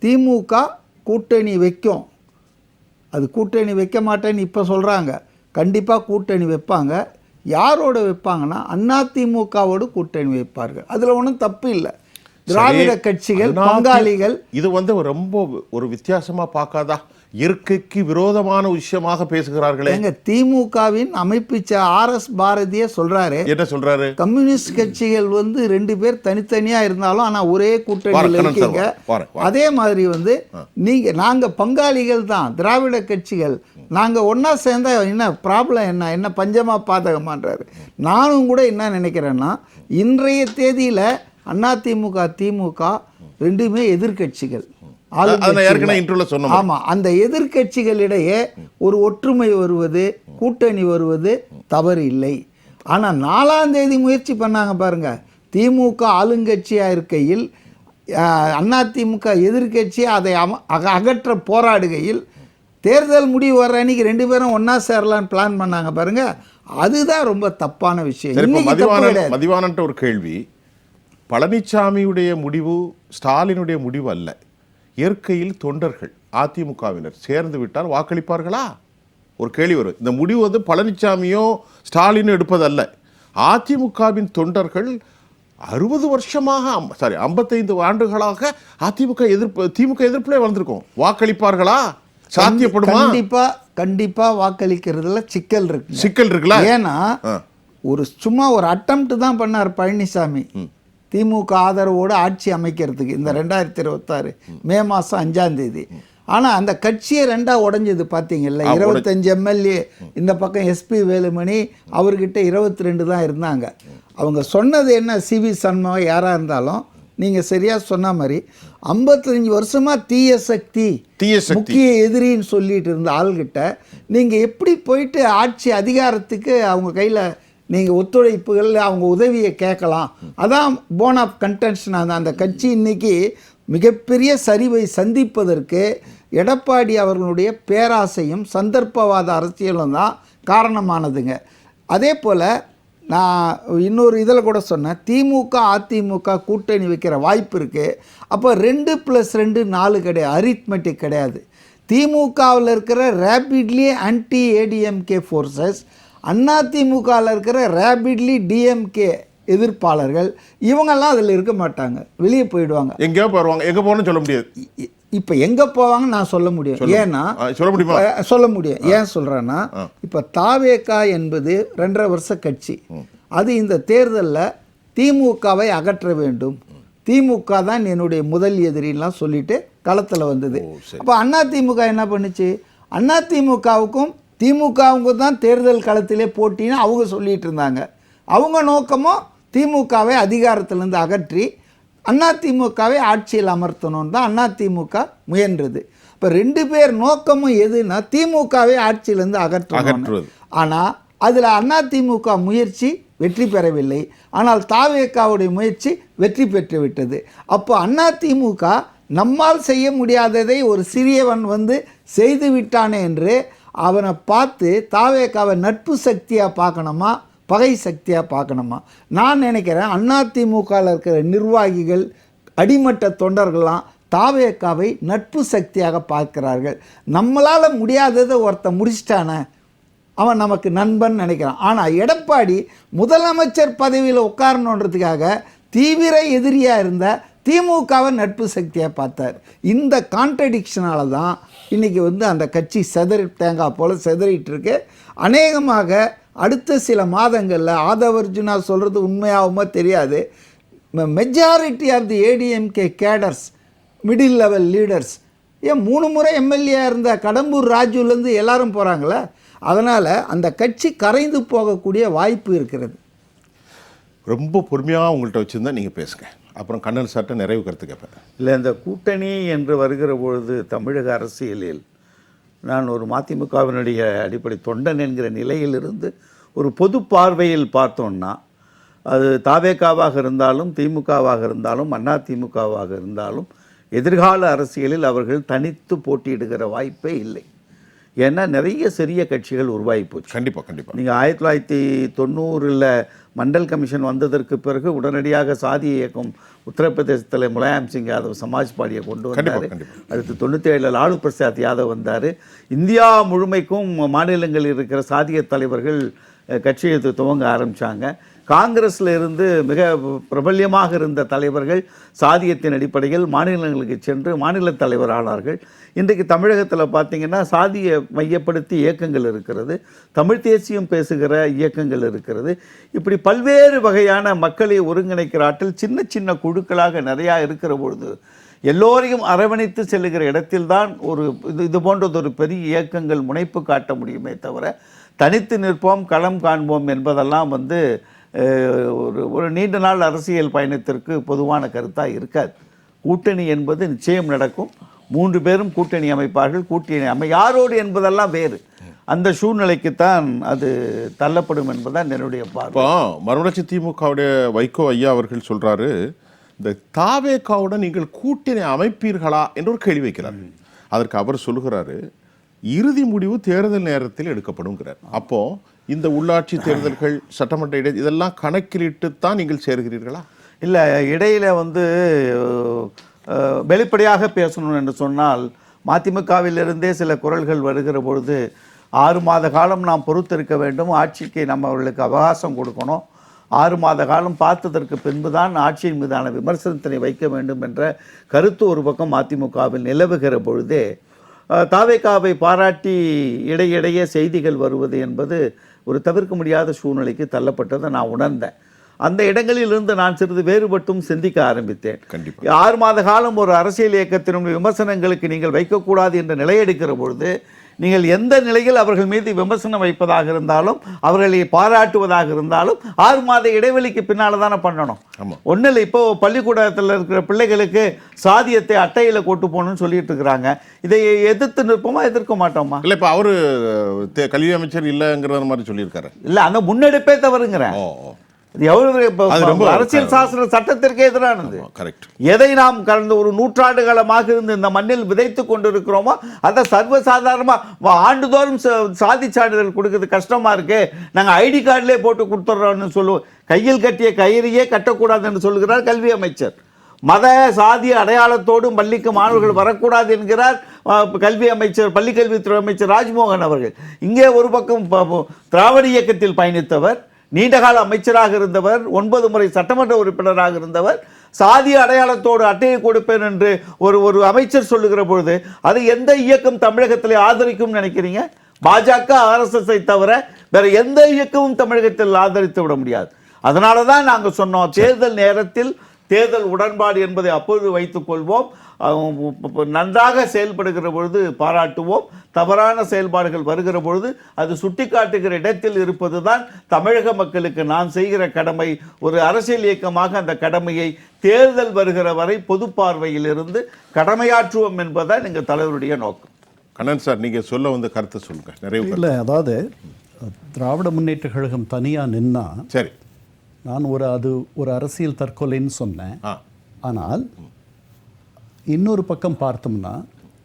திமுக கூட்டணி வைக்கும். அது கூட்டணி வைக்க மாட்டேன்னு இப்போ சொல்கிறாங்க, கண்டிப்பாக கூட்டணி வைப்பாங்க. யாரோட வைப்பாங்கன்னா அதிமுகவோடு கூட்டணி வைப்பார்கள். அதில் ஒன்றும் தப்பு இல்லை. திராவிட கட்சிகள் பங்காளிகள். இது வந்து ரொம்ப ஒரு வித்தியாசமாக பார்க்காதா? இயற்கைக்கு விரோதமான விஷயமாக பேசுகிறார்களே. எங்க திமுகவின் அமைப்பு ஆர்.எஸ். பாரதியே சொல்றாரு. என்ன சொல்றாரு? கம்யூனிஸ்ட் கட்சிகள் வந்து 2 பேர் தனித்தனியா இருந்தாலும் ஆனா ஒரே கூட்டணியில் இருக்கீங்க. அதே மாதிரி வந்து நாங்க பங்காளிகள் தான், திராவிட கட்சிகள். நாங்க ஒன்னா சேர்ந்தா என்ன ப்ராப்ளம், என்ன பஞ்சமா பாதகமான்றாரு. நானும் கூட என்ன நினைக்கிறேன்னா, இன்றைய தேதியில அதிமுக திமுக ரெண்டுமே எதிர்கட்சிகள். ஆமா, அந்த எதிர்கட்சிகளிடையே ஒரு ஒற்றுமை வருவது, கூட்டணி வருவது தவறு இல்லை. ஆனா 4ஆம் தேதி முயற்சி பண்ணாங்க பாருங்க. திமுக ஆளுங்கட்சியா இருக்கையில் அதிமுக எதிர்கட்சி அதை அகற்ற போராடுகையில் தேர்தல் முடிவு வர்ற அன்னைக்கு 2 பேரும் ஒன்னா சேரலான்னு பிளான் பண்ணாங்க பாருங்க. அதுதான் ரொம்ப தப்பான விஷயம். மதிவானன்ட்ட ஒரு கேள்வி. பழனிசாமியுடைய முடிவு ஸ்டாலினுடைய முடிவு அல்ல. இயற்கையில் தொண்டர்கள் அதிமுகவினர் சேர்ந்து விட்டால் வாக்களிப்பார்களா? ஒரு கேள்வி வரும். இந்த முடிவு வந்து பழனிசாமியோ ஸ்டாலினோ எடுப்பதல்ல. அதிமுகவின் தொண்டர்கள் 60 வருஷமாக 55 ஆண்டுகளாக திமுக எதிர்ப்பிலே வந்திருக்கோம். வாக்களிப்பார்களா? சாத்தியப்படுமா? கண்டிப்பா வாக்களிக்கிறதுல சிக்கல் இருக்குல்ல. ஏன்னா சும்மா ஒரு அட்டெம்ப்ட் தான் பண்ணார் பழனிசாமி திமுக ஆதரவோடு ஆட்சி அமைக்கிறதுக்கு இந்த 2026 மே மாதம் 5ஆம் தேதி. ஆனால் அந்த கட்சியை 2ஆக உடைஞ்சது பார்த்தீங்கல்ல. 25 எம்எல்ஏ இந்த பக்கம் எஸ்பி வேலுமணி, அவர்கிட்ட 22 தான் இருந்தாங்க. அவங்க சொன்னது என்ன, சிவி சண்முகம் யாராக இருந்தாலும் நீங்கள் சரியாக சொன்ன மாதிரி 55 வருஷமாக தீய சக்தி முக்கிய எதிரின்னு சொல்லிட்டு இருந்த ஆள்கிட்ட நீங்கள் எப்படி போயிட்டு ஆட்சி அதிகாரத்துக்கு அவங்க கையில் நீங்கள் ஒத்துழைப்புகள் அவங்க உதவியை கேட்கலாம்? அதான் போன் ஆஃப் கன்டென்ஷன். அந்த கட்சி இன்னைக்கு மிகப்பெரிய சரிவை சந்திப்பதற்கு எடப்பாடி அவர்களுடைய பேராசையும் சந்தர்ப்பவாத அரசியலும் தான் காரணமானதுங்க. அதே போல் நான் இன்னொரு இதில் கூட சொன்னேன், திமுக அதிமுக கூட்டணி வைக்கிற வாய்ப்பு இருக்குது. அப்போ 2+2 4 கிடையாது, அரித்மெட்டிக் கிடையாது. திமுகவில் இருக்கிற ரேபிட்லி ஆன்டி ஏடிஎம்கே ஃபோர்ஸஸ், அதிமுகவில் இருக்கிற ரேபிட்லி டிஎம்கே எதிர்ப்பாளர்கள், இவங்கெல்லாம் அதில் இருக்க மாட்டாங்க, வெளியே போயிடுவாங்க. எங்கேயோ போவாங்க. எங்கே போகணும்னு சொல்ல முடியாது. இப்போ எங்கே போவாங்கன்னு நான் சொல்ல முடியும். ஏன்னா சொல்ல முடியும். ஏன் சொல்கிறேன்னா, இப்போ தாவேகா என்பது 2.5 வருஷ கட்சி. அது இந்த தேர்தலில் திமுகவை அகற்ற வேண்டும், திமுக தான் என்னுடைய முதல் எதிரிலாம் சொல்லிட்டு களத்தில் வந்தது. அப்போ அதிமுக என்ன பண்ணுச்சு? அதிமுகவுக்கும் திமுகவுக்கும் தான் தேர்தல் களத்திலே போட்டின்னு அவங்க சொல்லிட்டு இருந்தாங்க. அவங்க நோக்கமும் திமுகவை அதிகாரத்திலேருந்து அகற்றி அதிமுகவை ஆட்சியில் அமர்த்தணும்னு தான் அதிமுக முயன்றது. இப்போ 2 பேர் நோக்கமும் எதுனா திமுகவை ஆட்சியிலேருந்து அகற்றணும். ஆனால் அதில் அதிமுக முயற்சி வெற்றி பெறவில்லை. ஆனால் தாவேகாவுடைய முயற்சி வெற்றி பெற்று விட்டது. அப்போ அதிமுக நம்மால் செய்ய முடியாததை ஒரு சிறியவன் வந்து செய்து விட்டானே என்று அவனை பார்த்து தாவேகாவை நட்பு சக்தியாக பார்க்கணுமா, பகை சக்தியாக பார்க்கணுமா? நான் நினைக்கிறேன் அதிமுகவில் இருக்கிற நிர்வாகிகள், அடிமட்ட தொண்டர்கள்லாம் தாவேகாவை நட்பு சக்தியாக பார்க்கிறார்கள். நம்மளால் முடியாததை ஒருத்தன் முடிச்சிட்டானே, அவன் நமக்கு நண்பன் நினைக்கிறான். ஆனால் எடப்பாடி முதலமைச்சர் பதவியில் உட்காரணுன்றதுக்காக தீவிர எதிரியாக இருந்த திமுகவை நட்பு சக்தியாக பார்த்தார். இந்த கான்ட்ரடிக்ஷனால தான் இன்றைக்கி வந்து அந்த கட்சி தேங்காய் போல் செதறிட்டு இருக்கு. அநேகமாக அடுத்த சில மாதங்களில் ஆதவர்ஜுனா சொல்கிறது உண்மையாகுமா தெரியாது, majority of the ADMK cadres, middle level leaders, 3 முறை எம்எல்ஏ இருந்த கடம்பூர் ராஜுலேருந்து எல்லாரும் போகிறாங்களே, அதனால் அந்த கட்சி கரைந்து போகக்கூடிய வாய்ப்பு இருக்கிறது. ரொம்ப பொறுமையாக உங்கள்கிட்ட வச்சுருந்தா நீங்கள் பேசுங்க, அப்புறம் கண்ணன் சார்ட்ட நிறைவு கருத்து கேட்பேன். இல்லை, இந்த கூட்டணி என்று வருகிற பொழுது தமிழக அரசியலில் நான் ஒரு மதிமுகவினுடைய அடிப்படை தொண்டன் என்கிற நிலையிலிருந்து ஒரு பொது பார்வையில் பார்த்தோம்னா அது தாவேகாவாக இருந்தாலும் திமுகவாக இருந்தாலும் அதிமுகவாக இருந்தாலும் எதிர்கால அரசியலில் அவர்கள் தனித்து போட்டியிடுகிற வாய்ப்பே இல்லை. ஏன்னா நிறைய சிறிய கட்சிகள் உருவாகி போச்சு. கண்டிப்பாக நீங்கள் 1990 மண்டல் கமிஷன் வந்ததற்கு பிறகு உடனடியாக சாதி இயக்கம் உத்தரப்பிரதேசத்தில் முலாயம் சிங் யாதவ் சமாஜ்பாடியை கொண்டு வந்தார். அடுத்து 97 லாலு பிரசாத் யாதவ் வந்தார். இந்தியா முழுமைக்கும் மாநிலங்களில் இருக்கிற சாதிய தலைவர்கள் கட்சியை துவங்க ஆரம்பித்தாங்க. காங்கிரஸில் இருந்து மிக பிரபல்யமாக இருந்த தலைவர்கள் சாதியத்தின் அடிப்படையில் மாநிலங்களுக்கு சென்று மாநில தலைவர் ஆனார்கள். இன்றைக்கு தமிழகத்தில் பார்த்திங்கன்னா சாதியை மையப்படுத்தி இயக்கங்கள் இருக்கிறது, தமிழ் தேசியம் பேசுகிற இயக்கங்கள் இருக்கிறது. இப்படி பல்வேறு வகையான மக்களை ஒருங்கிணைக்கிற ஆற்றல் சின்ன சின்ன குழுக்களாக நிறையா இருக்கிற பொழுது எல்லோரையும் அரவணைத்து செல்லுகிற இடத்தில்தான் இது போன்றதொரு பெரிய இயக்கங்கள் முனைப்பு காட்ட முடியுமே தவிர தனித்து நிற்போம் களம் காண்போம் என்பதெல்லாம் ஒரு நீண்ட நாள் அரசியல் பயணத்திற்கு பொதுவான கருத்தாக இருக்காது. கூட்டணி என்பது நிச்சயம் நடக்கும். 3 பேரும் கூட்டணி அமைப்பார்கள். கூட்டணி யாரோடு என்பதெல்லாம் வேறு. அந்த சூழ்நிலைக்குத்தான் அது தள்ளப்படும் என்பதுதான் என்னுடைய பார்வை. மறுமலர்ச்சி திமுகவுடைய வைகோ ஐயா அவர்கள் சொல்றாரு, இந்த தாவேகாவுடன் நீங்கள் கூட்டணி அமைப்பீர்களா என்று ஒரு கேள்வி வைக்கிறார். அதற்கு அவர் சொல்லுகிறாரு, இறுதி முடிவு தேர்தல் நேரத்தில் எடுக்கப்படுங்கிறார். அப்போ இந்த உள்ளாட்சி தேர்தல்கள், சட்டமன்ற இதெல்லாம் கணக்கிலிட்டு தான் நீங்கள் சேர்கிறீர்களா? இல்லை, இடையில வெளிப்படையாக பேசணும் என்று சொன்னால் மதிமுகவிலிருந்தே சில குரல்கள் வருகிற பொழுது 6 மாத காலம் நாம் பொறுத்திருக்க வேண்டும், ஆட்சிக்கு நம்ம அவர்களுக்கு அவகாசம் கொடுக்கணும், 6 மாத காலம் பார்த்ததற்கு பின்புதான் ஆட்சியின் மீதான விமர்சனத்தினை வைக்க வேண்டும் என்ற கருத்து ஒரு பக்கம் மதிமுகவில் நிலவுகிற பொழுதே தாவேகாவை பாராட்டி இடையிடையே செய்திகள் வருவது என்பது ஒரு தவிர்க்க முடியாத சூழ்நிலைக்கு தள்ளப்பட்டதை நான் உணர்ந்தேன். அந்த இடங்களிலிருந்து நான் சிறிது வேறுபட்டும் சிந்திக்க ஆரம்பித்தேன். 6 மாத காலம் ஒரு அரசியல் இயக்கத்தினுடைய விமர்சனங்களுக்கு நீங்கள் வைக்கக்கூடாது என்ற நிலை எடுக்கிற பொழுது நீங்கள் எந்த நிலையில் அவர்கள் மீது விமர்சனம் வைப்பதாக இருந்தாலும் அவர்களை பாராட்டுவதாக இருந்தாலும் 6 மாத இடைவெளிக்கு பின்னால் தானே பண்ணணும். ஒன்றும் இல்லை, இப்போ பள்ளிக்கூடத்தில் இருக்கிற பிள்ளைகளுக்கு சாதியத்தை அட்டையில் கொட்டு போகணும்னு சொல்லிட்டு இருக்கிறாங்க. இதை எதிர்த்து நிற்போமா, எதிர்க்க மாட்டோமா? இல்லை, இப்போ அவரு கல்வி அமைச்சர் இல்லைங்கிற மாதிரி சொல்லியிருக்காரு. இல்லை, அந்த முன்னெடுப்பே தவறுங்கிறேன். அரசியல் சாசன சட்டத்திற்கு எதிரானது. எதை நாம் கடந்த ஒரு நூற்றாண்டு காலமாக இருந்து இந்த மண்ணில் விதைத்து கொண்டிருக்கிறோமோ அதை சர்வசாதாரணமா ஆண்டுதோறும் சாதி சான்றிதழ் கொடுக்கிறது கஷ்டமா இருக்கு, நாங்க ஐடி கார்டிலே போட்டு கொடுத்துட்றோம்னு சொல்லுவோம். கையில் கட்டிய கயிறையே கட்டக்கூடாது என்று சொல்கிறார் கல்வி அமைச்சர். மத சாதி அடையாளத்தோடு பள்ளிக்கு மாணவர்கள் வரக்கூடாது என்கிறார் கல்வி அமைச்சர், பள்ளிக்கல்வித்துறை அமைச்சர் ராஜ்மோகன் அவர்கள். இங்கே ஒரு பக்கம் திராவிட இயக்கத்தில் பயணித்தவர், நீண்டகால அமைச்சராக இருந்தவர், 9 முறை சட்டமன்ற உறுப்பினராக இருந்தவர், சாதிய அடையாளத்தோடு அட்டையை கொடுப்பேன் என்று ஒரு அமைச்சர் சொல்லுகிற பொழுது அது எந்த இயக்கம் தமிழகத்தில் ஆதரிக்கும் நினைக்கிறீங்க? பாஜக, RSS தவிர வேற எந்த இயக்கமும் தமிழகத்தில் ஆதரித்து விட முடியாது. அதனால தான் நாங்கள் சொன்னோம், தேர்தல் நேரத்தில் தேர்தல் உடன்பாடு என்பதை அப்பொழுது வைத்துக் கொள்வோம், நன்றாக செயல்படுகிற பொழுது பாராட்டுவோம், தவறான செயல்பாடுகள் வருகிற பொழுது அது சுட்டிக்காட்டுகிற இடத்தில் இருப்பது தான் தமிழக மக்களுக்கு நான் செய்கிற கடமை. ஒரு அரசியல் இயக்கமாக அந்த கடமையை தேர்தல் வருகிற வரை பொது பார்வையில் இருந்து கடமையாற்றுவோம் என்பதுதான் எங்கள் தலைவருடைய நோக்கம். கண்ணன் சார், நீங்கள் சொல்ல வந்த கருத்தை சொல்லுங்க. நிறைய இல்லை, அதாவது திராவிட முன்னேற்ற கழகம் தனியாக நின்னா சரி, நான் ஒரு அரசியல் தற்கொலைன்னு சொன்னேன். ஆனால் இன்னொரு பக்கம் பார்த்தோம்னா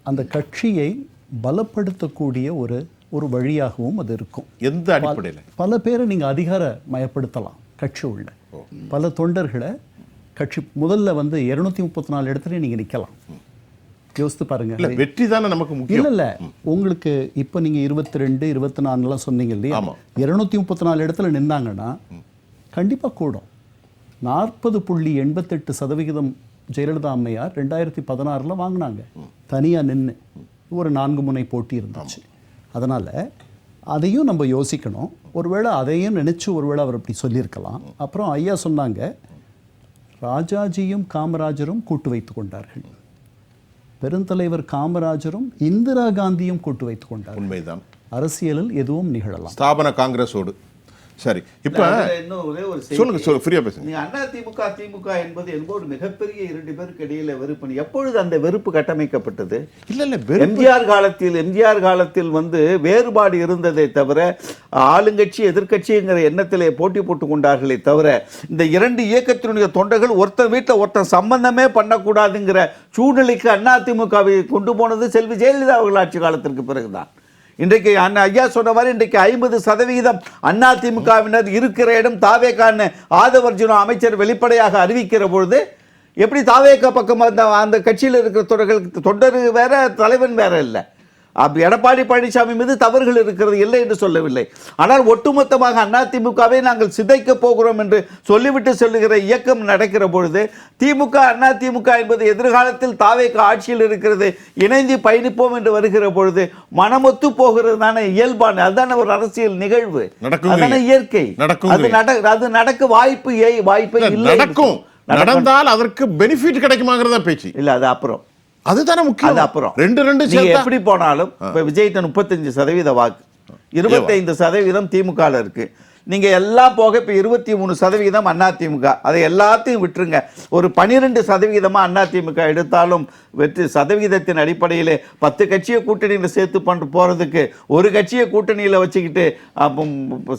அந்த கட்சியை பலப்படுத்தக்கூடிய ஒரு வழியாகவும் அது இருக்கும். எந்த அடிப்படையில்? பல பேரை நீங்கள் அதிகார மயப்படுத்தலாம். கட்சி உள்ள பல தொண்டர்களை கட்சி முதல்ல 234 இடத்துல நீங்கள் நிற்கலாம். யோசித்து பாருங்க. வெற்றி தானே நமக்கு முக்கியம். இல்லை, உங்களுக்கு இப்போ நீங்கள் 22, 24 சொன்னீங்க இல்லையா? 234 இடத்துல நின்னாங்கன்னா கண்டிப்பாக கூடும். 40.88% ஜெயலலிதா அம்மையார் 2016 வாங்கினாங்க. தனியாக நின்று ஒரு 4 முனை போட்டி இருந்துச்சு. அதனால் அதையும் நம்ம யோசிக்கணும். ஒருவேளை அதையும் நினச்சி ஒருவேளை அவர் அப்படி சொல்லியிருக்கலாம். அப்புறம் ஐயா சொன்னாங்க, ராஜாஜியும் காமராஜரும் கூட்டு வைத்து கொண்டார்கள். பெருந்தலைவர் காமராஜரும் இந்திரா காந்தியும் கூட்டு வைத்து கொண்டார்கள். உண்மைதான். அரசியலில் எதுவும் நிகழலாம். ஸ்தாபன காங்கிரஸோடு சரி, இப்ப இன்னும் ஒரே ஒரு செய்தி. சொல்லுங்க, ஃப்ரீயா பேசுங்க. நீங்க அதிமுக திமுக என்பது மிகப்பெரிய 2 பேருக்கு இடையில வெறுப்பு. எப்பொழுது அந்த வெறுப்பு கட்டமைக்கப்பட்டது? இல்ல எம்ஜிஆர் காலத்தில் வந்து வேறுபாடு இருந்ததை தவிர ஆளுங்கட்சி எதிர்க்கட்சிங்கிற எண்ணத்திலே போட்டி போட்டுக் கொண்டார்களே தவிர இந்த 2 இயக்கத்தினுடைய தொண்டர்கள் ஒருத்தன் வீட்டில் ஒருத்தன் சம்பந்தமே பண்ணக்கூடாதுங்கிற சூழ்நிலைக்கு அதிமுகவை கொண்டு போனது செல்வி ஜெயலலிதா அவர்கள் ஆட்சி காலத்திற்கு பிறகுதான். இன்றைக்கு ஐயா சொன்ன மாதிரி இன்றைக்கு 50% அதிமுகவினர் இருக்கிற இடம் தாவேகான்னு ஆதவர்ஜுனா அமைச்சர் வெளிப்படையாக அறிவிக்கிற பொழுது எப்படி தாவேகா பக்கம் அந்த கட்சியில் இருக்கிற தொண்டர் வேற தலைவன் வேற இல்லை. எடப்பாடி பழனிசாமி மீது தவறுகள் இருக்கிறது இல்லை என்று சொல்லவில்லை. ஆனால் ஒட்டுமொத்தமாக அதிமுகவை நாங்கள் சிதைக்க போகிறோம் என்று சொல்லிவிட்டு சொல்லுகிற இயக்கம் நடக்கிற பொழுது திமுக அதிமுக என்பது எதிர்காலத்தில் தாவேக ஆட்சியில் இருக்கிறது, இணைந்து பயணிப்போம் என்று வருகிற பொழுது மனமொத்து போகிறது தானே இயல்பான, அதுதானே ஒரு அரசியல் நிகழ்வு, அதுதானே இயற்கை. அது நடக்க வாய்ப்பு இல்லை. நடந்தால் அதற்கு பெனிஃபிட் கிடைக்குமாங்கிறதா பேச்சு இல்ல. அது அப்புறம் அதுதானே முக்கியம். அப்புறம் 2 எப்படி போனாலும் இப்ப விஜய்ட்ட 35% வாக்கு, 25% திமுக இருக்கு. நீங்க எல்லாம் போக இப்ப 23% அதிமுக. அதை எல்லாத்தையும் விட்டுருங்க. ஒரு 12% அதிமுக எடுத்தாலும் வெற்றி சதவீதத்தின் அடிப்படையிலே 10 கட்சியை கூட்டணியில் சேர்த்து போறதுக்கு ஒரு கட்சியை கூட்டணியில் வச்சுக்கிட்டு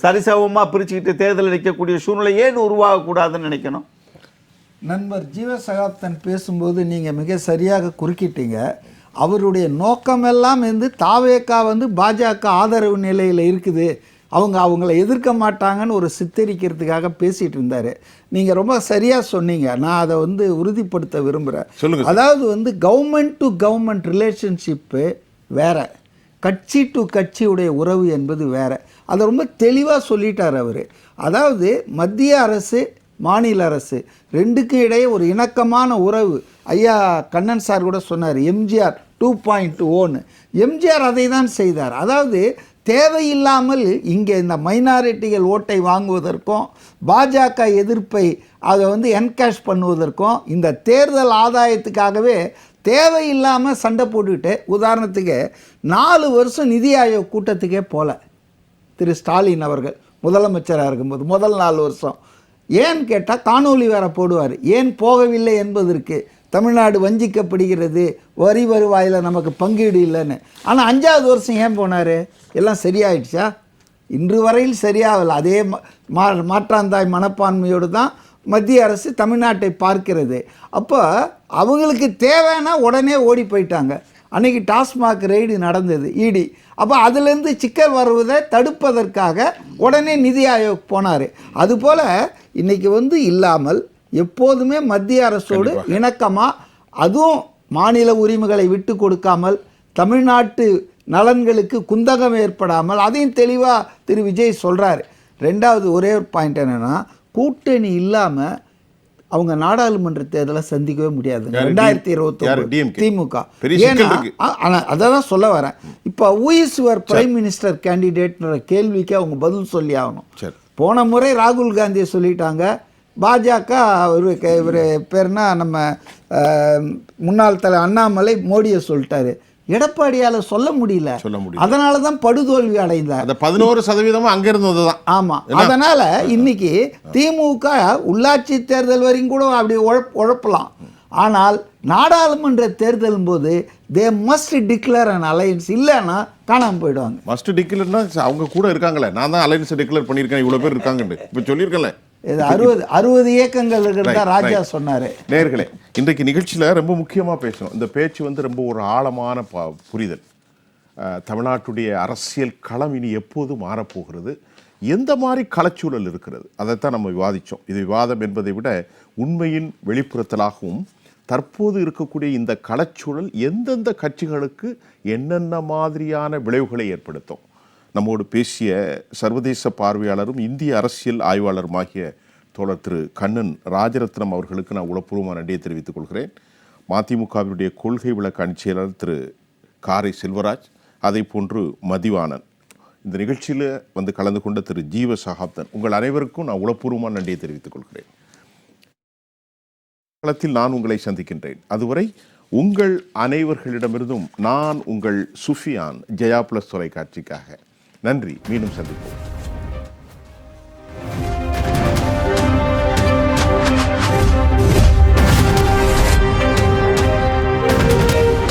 சரிசமமா பிரிச்சுக்கிட்டு தேர்தல் அளிக்கக்கூடிய சூழ்நிலை ஏன் உருவாகக்கூடாதுன்னு நினைக்கணும். நண்பர் ஜீவசகாப்தன் பேசும்போது நீங்கள் மிக சரியாக குறுக்கிட்டீங்க. அவருடைய நோக்கமெல்லாம் வந்து தாவேகா வந்து பாஜக ஆதரவு நிலையில் இருக்குது, அவங்கள எதிர்க்க மாட்டாங்கன்னு ஒரு சித்தரிக்கிறதுக்காக பேசிகிட்டு இருந்தார். நீங்கள் ரொம்ப சரியாக சொன்னீங்க. நான் அதை வந்து உறுதிப்படுத்த விரும்புகிறேன். அதாவது வந்து கவர்மெண்ட் டு கவர்மெண்ட் ரிலேஷன்ஷிப்பு வேற, கட்சி டு கட்சியுடைய உறவு என்பது வேற. அதை ரொம்ப தெளிவாக சொல்லிட்டார் அவர். அதாவது மத்திய அரசு மாநில அரசு ரெண்டுக்கும் இடையே ஒரு இணக்கமான உறவு. ஐயா கண்ணன் சார் கூட சொன்னார் எம்ஜிஆர் 2.0ன்னு. எம்ஜிஆர் அதை தான் செய்தார். அதாவது தேவையில்லாமல் இங்கே இந்த மைனாரிட்டிகள் ஓட்டை வாங்குவதற்கும் பாஜக எதிர்ப்பை அதை வந்து என்கேஷ் பண்ணுவதற்கும் இந்த தேர்தல் ஆதாயத்துக்காகவே தேவையில்லாமல் சண்டை போட்டுக்கிட்டு, உதாரணத்துக்கு 4 வருஷம் நிதி ஆயோக் கூட்டத்துக்கே போகல திரு ஸ்டாலின் அவர்கள் முதலமைச்சராக இருக்கும்போது முதல் 4 வருஷம். ஏன்னு கேட்டால் காணொலி வேற போடுவார். ஏன் போகவில்லை என்பதற்கு தமிழ்நாடு வஞ்சிக்கப்படுகிறது, வரி வருவாயில் நமக்கு பங்கீடு இல்லைன்னு. ஆனால் 5வது வருஷம் ஏன் போனார்? எல்லாம் சரியாயிடுச்சா? இன்று வரையில் சரியாகலை. அதே மாற்றாந்தாய் மனப்பான்மையோடு தான் மத்திய அரசு தமிழ்நாட்டை பார்க்கிறது. அப்போ அவங்களுக்கு தேவைன்னா உடனே ஓடி போயிட்டாங்க. அன்றைக்கி டாஸ்மாக் ரெய்டு நடந்தது, இடி. அப்போ அதுலேருந்து சிக்கல் வருவதை தடுப்பதற்காக உடனே நிதி ஆயோக் போனார். அதுபோல் இன்றைக்கி வந்து இல்லாமல் எப்போதுமே மத்திய அரசோடு இணக்கமாக, அதுவும் மாநில உரிமைகளை விட்டு கொடுக்காமல், தமிழ்நாட்டு நலன்களுக்கு குந்தகம் ஏற்படாமல், அதையும் தெளிவாக திரு விஜய் சொல்கிறார். 2வது ஒரே ஒரு பாயிண்ட் என்னென்னா, கூட்டணி இல்லாமல் அவங்க நாடாளுமன்ற தேர்தலை சந்திக்கவே முடியாது 2029 திமுக. ஏன்னா அதை தான் சொல்ல வரேன். இப்போ who is your prime minister கேண்டிடேட்ன்ற கேள்விக்கு அவங்க பதில் சொல்லி ஆகணும். போன முறை ராகுல் காந்தியை சொல்லிட்டாங்க. பாஜக இவர் பேர்னா நம்ம முன்னாள் அண்ணாமலை மோடியை சொல்லிட்டாரு. எடப்பாடியால் சொல்ல முடியல. அதனால தான் படுதோல்வி அடைந்தார். 11% அங்கிருந்து தான். ஆமாம். அதனால இன்னைக்கு திமுக உள்ளாட்சி தேர்தல் வரையும் கூட அப்படி உழப்பலாம். ஆனால் நாடாளுமன்ற தேர்தலும் போது they must declare an alliance. இல்லைன்னா காணாமல் போயிடுவாங்க. மஸ்ட் டிக்ளேர்னா அவங்க கூட இருக்காங்களே, நான் தான் அலையன்ஸ் டிக்ளேர் பண்ணியிருக்கேன், இவ்வளோ பேர் இருக்காங்கன்னு இப்போ சொல்லியிருக்கேன்ல. இது 60 இயக்கங்கள் இருக்கிறதா ராஜா சொன்னார். நேயர்களே, இன்றைக்கு நிகழ்ச்சியில் ரொம்ப முக்கியமாக பேசணும். இந்த பேச்சு வந்து ரொம்ப ஒரு ஆழமான புரிதல். தமிழ்நாட்டுடைய அரசியல் களம் இனி எப்போது மாறப்போகிறது, எந்த மாதிரி களச்சூழல் இருக்கிறது, அதைத்தான் நம்ம விவாதித்தோம். இது விவாதம் என்பதை விட உண்மையின் வெளிப்புறத்தலாகவும் தற்போது இருக்கக்கூடிய இந்த களச்சூழல் எந்தெந்த கட்சிகளுக்கு என்னென்ன மாதிரியான விளைவுகளை ஏற்படுத்தும். நம்மோடு பேசிய சர்வதேச பார்வையாளரும் இந்திய அரசியல் ஆய்வாளருமாகிய தோழர் திரு கண்ணன் ராஜரத்னம் அவர்களுக்கு நான் உளப்பூர்வமான நன்றியை தெரிவித்துக் கொள்கிறேன். மதிமுகவினுடைய கொள்கை விளக்க அணிச் செயலாளர் திரு காரை செல்வராஜ், அதை போன்று மதிவாணன், இந்த நிகழ்ச்சியில் வந்து கலந்து கொண்ட திரு ஜீவ சகாப்தன், உங்கள் அனைவருக்கும் நான் உளப்பூர்வமான நன்றியை தெரிவித்துக் கொள்கிறேன். களத்தில் நான் உங்களை சந்திக்கின்றேன். அதுவரை உங்கள் அனைவர்களிடமிருந்தும் நான் உங்கள் சுஃபியான், ஜெயா பிளஸ் தொலைக்காட்சிக்காக நன்றி. மீண்டும் சந்திப்போம்.